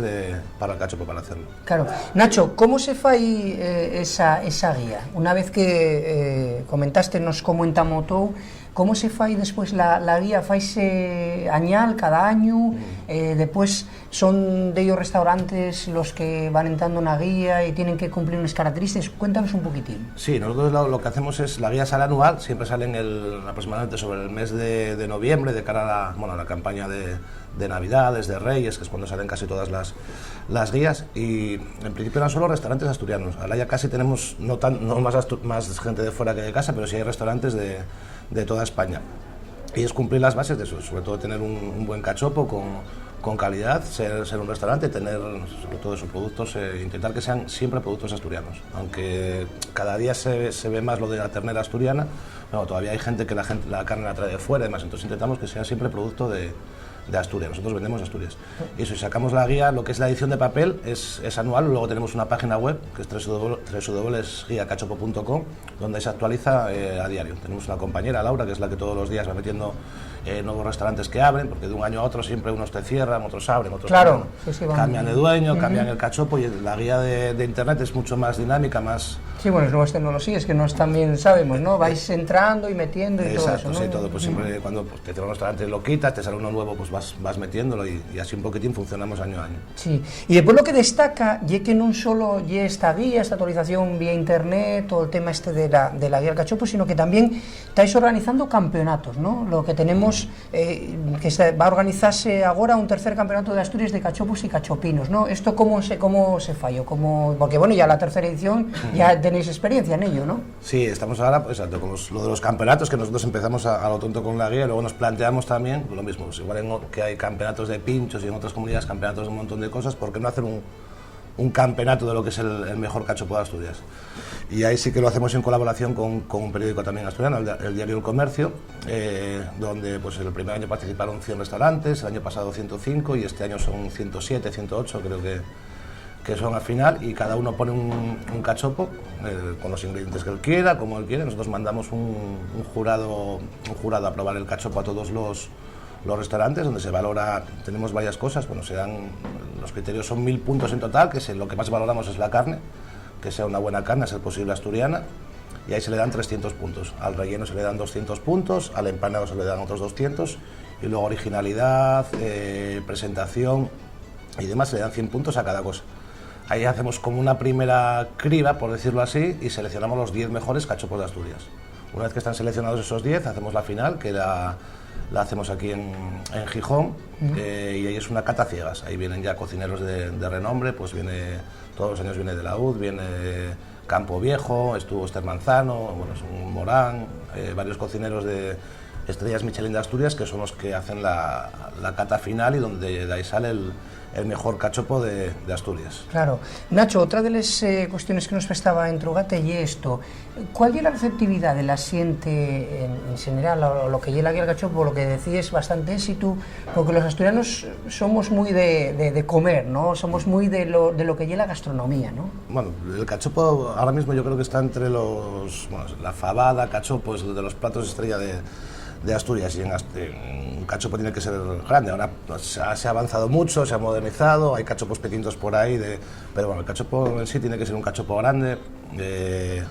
para el cachopo para hacerlo. Claro. Nacho, ¿cómo se fai esa guía? Una vez que comentastenos como entamo todo, ¿cómo se fai después la guía? ¿Faise añal, cada año? Después son de ellos restaurantes los que van entrando en la guía y tienen que cumplir unas características. Cuéntanos un poquitín. Sí, nosotros lo que hacemos es, la guía sale anual, siempre sale aproximadamente sobre el mes de noviembre, de cara a la campaña de Navidades, de Reyes, que es cuando salen casi todas las guías, y en principio eran solo restaurantes asturianos. Ahora ya casi tenemos, no más gente de fuera que de casa, pero sí hay restaurantes de toda España. Y es cumplir las bases de eso, sobre todo tener un buen cachopo con calidad, ser un restaurante, tener sobre todo esos productos, intentar que sean siempre productos asturianos. Aunque cada día se ve más lo de la ternera asturiana, no, todavía hay gente que la carne la trae de fuera y demás, entonces intentamos que sea siempre producto de Asturias. Nosotros vendemos Asturias. Y eso, si sacamos la guía, lo que es la edición de papel es anual. Luego tenemos una página web que es www.guiacachopo.com, donde se actualiza a diario. Tenemos una compañera, Laura, que es la que todos los días va metiendo nuevos restaurantes que abren, porque de un año a otro siempre unos te cierran, otros abren, otros cambian de dueño, cambian el cachopo, y la guía de internet es mucho más dinámica, más... Sí, bueno, es nuevas tecnologías que nos también sabemos, ¿no? Vais entrando y metiendo y todo eso, ¿no? Sí, todo. Pues siempre cuando te cierra un restaurante lo quitas, te sale uno nuevo, pues vas metiéndolo y así un poquitín funcionamos año a año. Sí, y después lo que destaca es que no solo esta guía, esta actualización vía internet, todo el tema de la guía del cachopo, sino que también estáis organizando campeonatos, ¿no? Lo que tenemos, que va a organizarse ahora un tercer campeonato de Asturias de cachopos y cachopinos, ¿no? ¿Esto cómo se falló? Porque bueno, ya la tercera edición ya tenéis experiencia en ello, ¿no? Sí, estamos ahora, pues, exacto, con lo de los campeonatos, que nosotros empezamos a lo tonto con la guía, y luego nos planteamos también lo mismo, pues igual que hay campeonatos de pinchos y en otras comunidades campeonatos de un montón de cosas, ¿por qué no hacer un campeonato de lo que es el mejor cachopo de Asturias. Y ahí sí que lo hacemos en colaboración con un periódico también asturiano, el diario El Comercio, donde pues el primer año participaron 100 restaurantes, el año pasado 105 y este año son 107, 108 creo que son al final, y cada uno pone un cachopo con los ingredientes que él quiera, como él quiere. Nosotros mandamos un jurado a probar el cachopo a todos los restaurantes, donde se valora, tenemos varias cosas, bueno, los criterios son 1000 puntos en total, que lo que más valoramos es la carne, que sea una buena carne, a ser posible asturiana, y ahí se le dan 300 puntos, al relleno se le dan 200 puntos, al empanado se le dan otros 200, y luego originalidad, presentación y demás se le dan 100 puntos a cada cosa. Ahí hacemos como una primera criba, por decirlo así, y seleccionamos los 10 mejores cachopos de Asturias. Una vez que están seleccionados esos 10, hacemos la final, que la hacemos aquí en Gijón, y ahí es una cata ciegas. Ahí vienen ya cocineros de renombre, pues todos los años viene de la UD, viene Campo Viejo, estuvo Esther Manzano, bueno, es un Morán, varios cocineros de estrellas Michelin de Asturias, que son los que hacen la cata final y donde de ahí sale el mejor cachopo de Asturias. Claro. Nacho, otra de las cuestiones que nos prestaba en Trogate y esto, ¿cuál es la receptividad de la xente en general a lo que llega aquí al cachopo? Lo que decís, bastante éxito, porque los asturianos somos muy de comer, ¿no? Somos muy de lo que llega la gastronomía, ¿no? Bueno, el cachopo ahora mismo yo creo que está entre la fabada, cachopo, es de los platos estrella de Asturias, y un cachopo tiene que ser grande. Ahora se ha avanzado mucho, se ha modernizado, hay cachopos pequeñitos por ahí, pero bueno, el cachopo en sí tiene que ser un cachopo grande,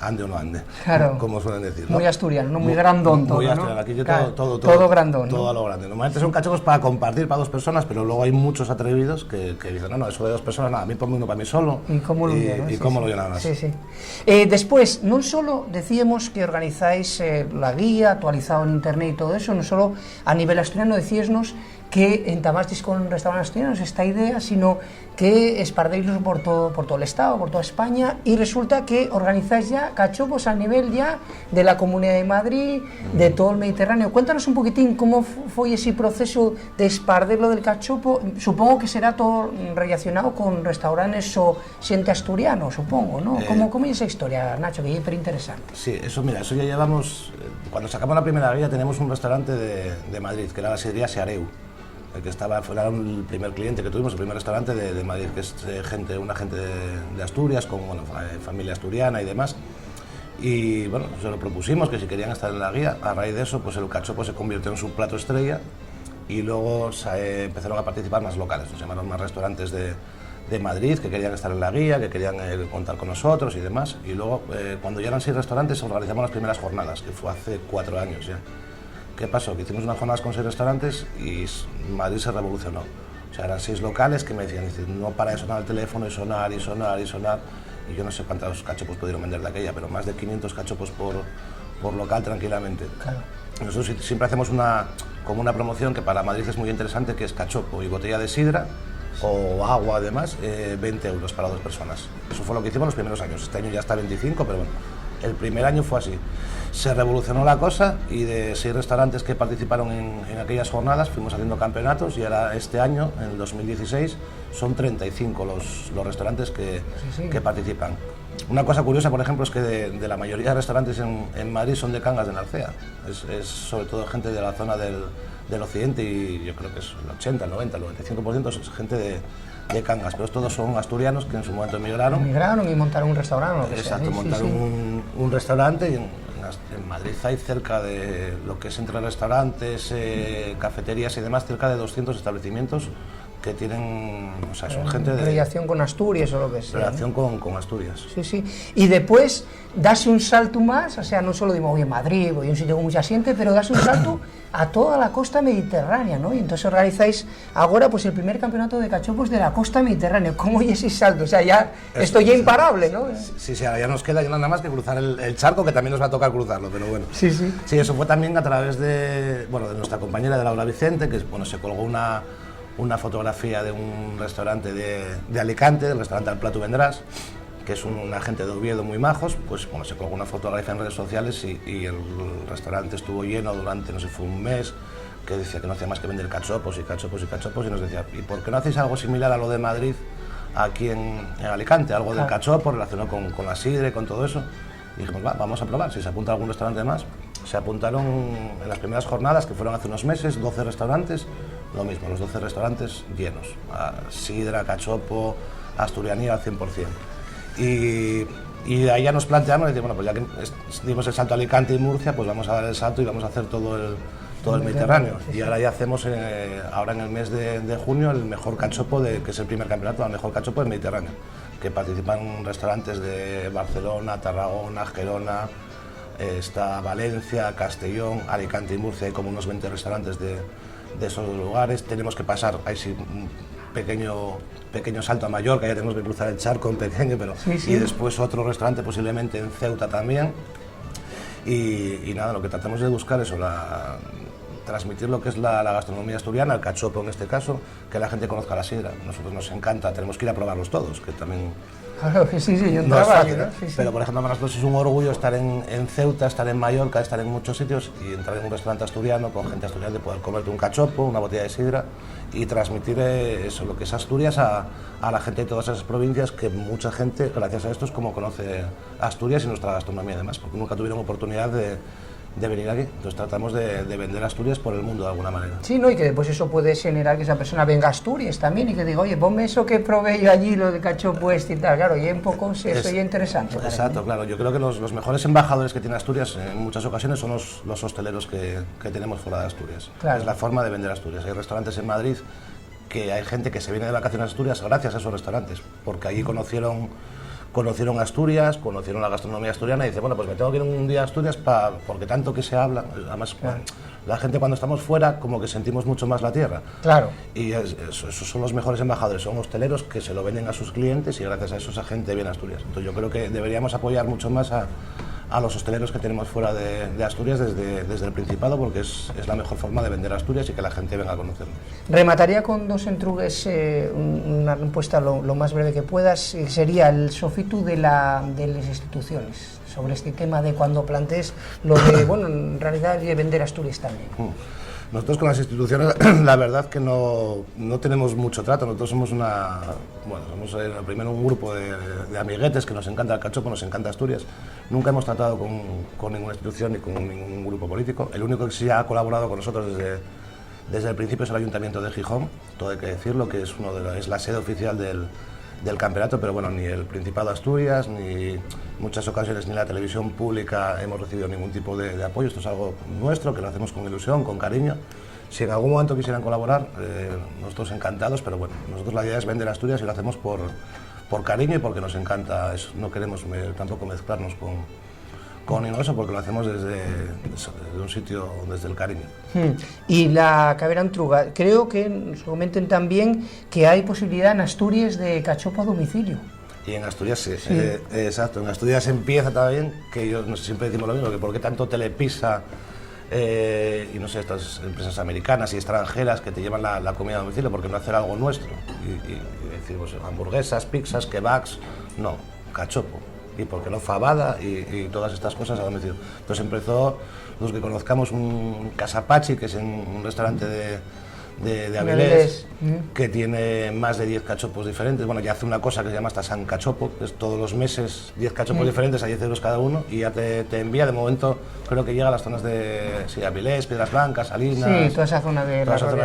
ande o no ande, claro, como suelen decir, ¿no? Muy asturiano, ¿no? Muy grandón todo, muy ¿no? asturiano, aquí claro, todo grandón, todo, ¿no? A lo grande. Normalmente son cachopos para compartir para 2 personas, pero luego hay muchos atrevidos que dicen, no, eso de 2 personas, nada, a mí ponme uno para mí solo. ¿Y cómo lo llenan? Y cómo lo llenan más. Sí, sí. Después, no solo decíamos que organizáis la guía, actualizado en internet y todo eso, no solo a nivel asturiano, decíasnos que entamastéis con restaurantes asturianos esta idea, sino que espardéislos por todo el Estado, por toda España, y resulta que organizáis ya cachopos a nivel ya de la Comunidad de Madrid, de todo el Mediterráneo. Cuéntanos un poquitín cómo fue ese proceso de esparderlo del cachopo. Supongo que será todo relacionado con restaurantes o xente asturiano, supongo, ¿no? ¿Cómo es esa historia, Nacho, que es súper interesante? Sí, eso ya llevamos, cuando sacamos la primera guía tenemos un restaurante de Madrid, que era la sidrería Seareu, el que fue el primer cliente que tuvimos, el primer restaurante de Madrid, que es una gente de Asturias, con familia asturiana y demás. Y bueno, se lo propusimos, que si querían estar en la guía. A raíz de eso, pues el cachopo se convirtió en su plato estrella, y luego empezaron a participar más locales, nos llamaron más restaurantes de Madrid que querían estar en la guía, que querían contar con nosotros y demás. Y luego, cuando ya eran 6 restaurantes, organizamos las primeras jornadas, que fue hace 4 años ya. ¿Qué pasó? Que hicimos unas jornadas con 6 restaurantes y Madrid se revolucionó. O sea, eran 6 locales que me decían, no para de sonar el teléfono y sonar y sonar y sonar. Y yo no sé cuántos cachopos pudieron vender de aquella, pero más de 500 cachopos por local tranquilamente. Claro. Nosotros siempre hacemos como una promoción que para Madrid es muy interesante, que es cachopo y botella de sidra o agua además, 20 euros para 2 personas. Eso fue lo que hicimos los primeros años. Este año ya está 25, pero bueno, el primer año fue así. Se revolucionó la cosa y de 6 restaurantes que participaron en aquellas jornadas fuimos haciendo campeonatos, y ahora este año, en el 2016, son 35 los restaurantes que participan. Una cosa curiosa, por ejemplo, es que de la mayoría de restaurantes en Madrid son de Cangas de Narcea. Es sobre todo gente de la zona del occidente, y yo creo que es el 80, el 90, el 95% es gente de Cangas, pero todos son asturianos que en su momento emigraron y montaron un restaurante. Exacto, montaron un restaurante, y en Madrid hay cerca de lo que es entre restaurantes, cafeterías y demás, cerca de 200 establecimientos que tienen, o sea, son gente de relación con Asturias o lo que sea. Relación con Asturias. Sí, sí. Y después das un salto más, o sea, no solo digo, voy a Madrid, voy a un sitio con mucha gente, pero das un salto a toda la costa mediterránea, ¿no? Y entonces organizáis ahora pues el primer campeonato de cachopos de la costa mediterránea. ¿Cómo es ese salto? O sea, ya esto ya imparable, ¿no? Sí, ahora ya nos queda nada más que cruzar el charco, que también nos va a tocar cruzarlo, pero bueno. Sí, sí. Sí, eso fue también a través de nuestra compañera de Laura Vicente, que se colgó una fotografía de un restaurante de Alicante, del restaurante Al Plato Vendrás, que es una gente de Oviedo muy majos. Pues bueno, se colgó una fotografía en redes sociales y el restaurante estuvo lleno durante, no sé, fue un mes, que decía que no hacía más que vender cachopos y cachopos y cachopos, y nos decía, ¿y por qué no hacéis algo similar a lo de Madrid aquí en Alicante, algo del cachopo relacionado con la sidra y con todo eso. Y dijimos, vamos a probar, si se apunta algún restaurante más. Se apuntaron en las primeras jornadas, que fueron hace unos meses, 12 restaurantes, lo mismo, los 12 restaurantes llenos, sidra, cachopo, asturianía al 100%. Y de ahí ya nos planteamos, decir, bueno, pues ya que dimos el salto a Alicante y Murcia, pues vamos a dar el salto y vamos a hacer todo el Mediterráneo. Y ahora ya hacemos, ahora en el mes de junio, el mejor cachopo, que es el primer campeonato, el mejor cachopo del Mediterráneo, que participan restaurantes de Barcelona, Tarragona, Gerona, está Valencia, Castellón, Alicante y Murcia, hay como unos 20 restaurantes de esos lugares. Tenemos que pasar, ahí sí, un pequeño salto a Mallorca, ya tenemos que cruzar el charco, un pequeño, pero y después otro restaurante posiblemente en Ceuta también. Y nada, lo que tratamos de buscar es transmitir lo que es la gastronomía asturiana, el cachopo en este caso, que la gente conozca la sidra. Nosotros nos encanta, tenemos que ir a probarlos todos, que también... Claro, sí, yo no es fácil, ¿no? Sí. Pero por ejemplo para nosotros es un orgullo estar en Ceuta, estar en Mallorca, estar en muchos sitios y entrar en un restaurante asturiano con gente asturiana, de poder comerte un cachopo, una botella de sidra y transmitir eso, lo que es Asturias a la gente de todas esas provincias, que mucha gente, gracias a esto, es como conoce Asturias y nuestra gastronomía además, porque nunca tuvieron oportunidad de venir aquí. Entonces tratamos de vender Asturias por el mundo de alguna manera. Sí, ¿no? Y que después eso puede generar que esa persona venga a Asturias también y que diga, oye, ponme eso que probé yo allí, lo de cachopo y tal. Claro, y un poco eso ya interesante. Exacto, claro. Yo creo que los mejores embajadores que tiene Asturias en muchas ocasiones son los hosteleros que tenemos fuera de Asturias. Claro. Es la forma de vender Asturias. Hay restaurantes en Madrid que hay gente que se viene de vacaciones a Asturias gracias a esos restaurantes, porque allí conocieron Asturias, conocieron la gastronomía asturiana y dice, bueno, pues me tengo que ir un día a Asturias porque tanto que se habla, además la gente cuando estamos fuera como que sentimos mucho más la tierra. Claro. Y esos son los mejores embajadores, son hosteleros que se lo venden a sus clientes y gracias a eso esa gente viene a Asturias. Entonces yo creo que deberíamos apoyar mucho más a los hosteleros que tenemos fuera de Asturias desde el Principado, porque es la mejor forma de vender Asturias y que la gente venga a conocernos. Remataría con dos entrugues, una respuesta lo más breve que puedas, sería el sofitu de las instituciones, sobre este tema de cuando plantees lo de, bueno, en realidad de vender Asturias también. Nosotros con las instituciones, la verdad que no tenemos mucho trato. Nosotros somos somos primero un grupo de amiguetes que nos encanta el cachopo, nos encanta Asturias. Nunca hemos tratado con ninguna institución ni con ningún grupo político. El único que sí ha colaborado con nosotros desde el principio es el Ayuntamiento de Gijón, todo hay que decirlo, que es la sede oficial del campeonato, pero bueno, ni el Principado de Asturias, ni muchas ocasiones ni la televisión pública hemos recibido ningún tipo de apoyo. Esto es algo nuestro, que lo hacemos con ilusión, con cariño. Si en algún momento quisieran colaborar, nosotros encantados, pero bueno, nosotros la idea es vender Asturias y lo hacemos por cariño y porque nos encanta eso. No queremos tampoco mezclarnos con eso, porque lo hacemos desde un sitio, desde el cariño. Y la Cavera Entruga, creo que nos comenten también que hay posibilidad en Asturias de cachopo a domicilio. Y en Asturias sí. Exacto, en Asturias empieza también, que yo no sé, siempre decimos lo mismo, que por qué tanto Telepizza y no sé, estas empresas americanas y extranjeras que te llevan la comida a domicilio, porque no hacer algo nuestro y decir, pues, hamburguesas, pizzas, kebabs, no, cachopo. Y por qué no fabada y todas estas cosas a domicilio. Entonces empezó, los que conozcamos, un Casapachi, que es un restaurante de Avilés, que tiene más de 10 cachopos diferentes. Bueno, ya hace una cosa que se llama hasta San Cachopo, que es todos los meses 10 cachopos diferentes a 10 euros cada uno, y ya te envía, de momento creo que llega a las zonas de Avilés, Piedras Blancas, Salinas, toda esa zona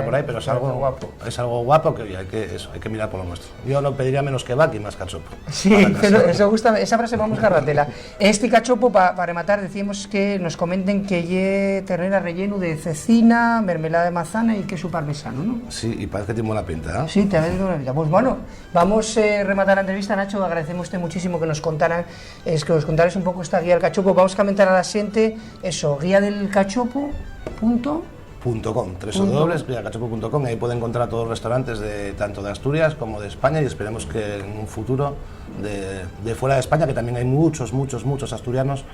por ahí, pero es algo guapo que oye, hay que mirar por lo nuestro. Yo no pediría menos kebab y más cachopo. Sí, pero eso gusta, esa frase vamos a agarrártela. Este cachopo, para rematar, decíamos que nos comenten que lle ternera relleno de cecina, mermelada de manzana y queso parmesano, ¿no? Sí, y parece que tiene buena pinta, ¿eh? Sí, te parece buena pinta. Pues bueno, vamos a rematar la entrevista, Nacho. Agradecemos muchísimo que nos contaras un poco esta guía del cachopo. Vamos a comentar a la gente eso, guía del cachopo. www.guiadelcachopo.com, ahí pueden encontrar todos los restaurantes tanto de Asturias como de España, y esperemos que en un futuro de fuera de España, que también hay muchos asturianos,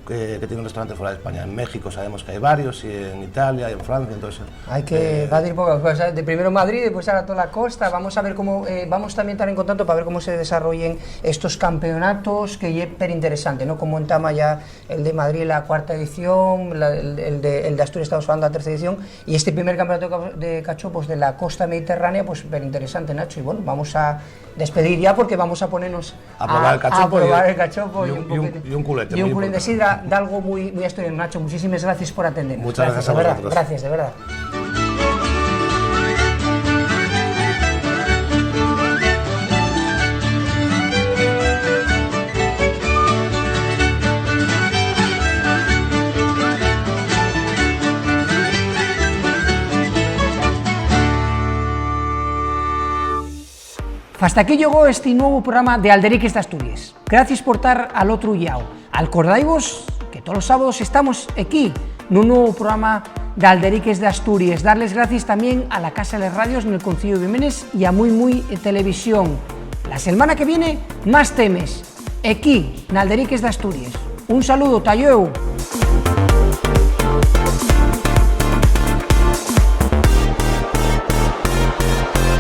que tienen restaurantes fuera de España. En México sabemos que hay varios, y en Italia, y en Francia, entonces... Hay que ir poco, pues, de primero Madrid, después a toda la costa. Vamos a ver cómo, vamos también a estar en contacto para ver cómo se desarrollen estos campeonatos, que es súper interesante, ¿no? Como en Tama ya el de Madrid, la 4ª edición, el de Asturias estamos hablando de la 3ª edición, y este primer campeonato de cachopos de la costa mediterránea, pues súper interesante, Nacho. Y bueno, vamos a despedir ya porque vamos a ponernos a probar el cachopo, y un culete. Y un culete de sidra, de algo muy asturiano. Nacho, muchísimas gracias por atendernos. Muchas gracias a vosotros. Gracias, de verdad. Hasta aquí llegó este nuevo programa de Alderiques de Asturias. Gracias por estar al otro lado. Acordaivos que todos los sábados estamos aquí en un nuevo programa de Alderiques de Asturias. Darles gracias también a la Casa de las Radios en el Concello de Jiménez y a Muy Televisión. La semana que viene, más temas aquí en Alderiques de Asturias. Un saludo, Talleu.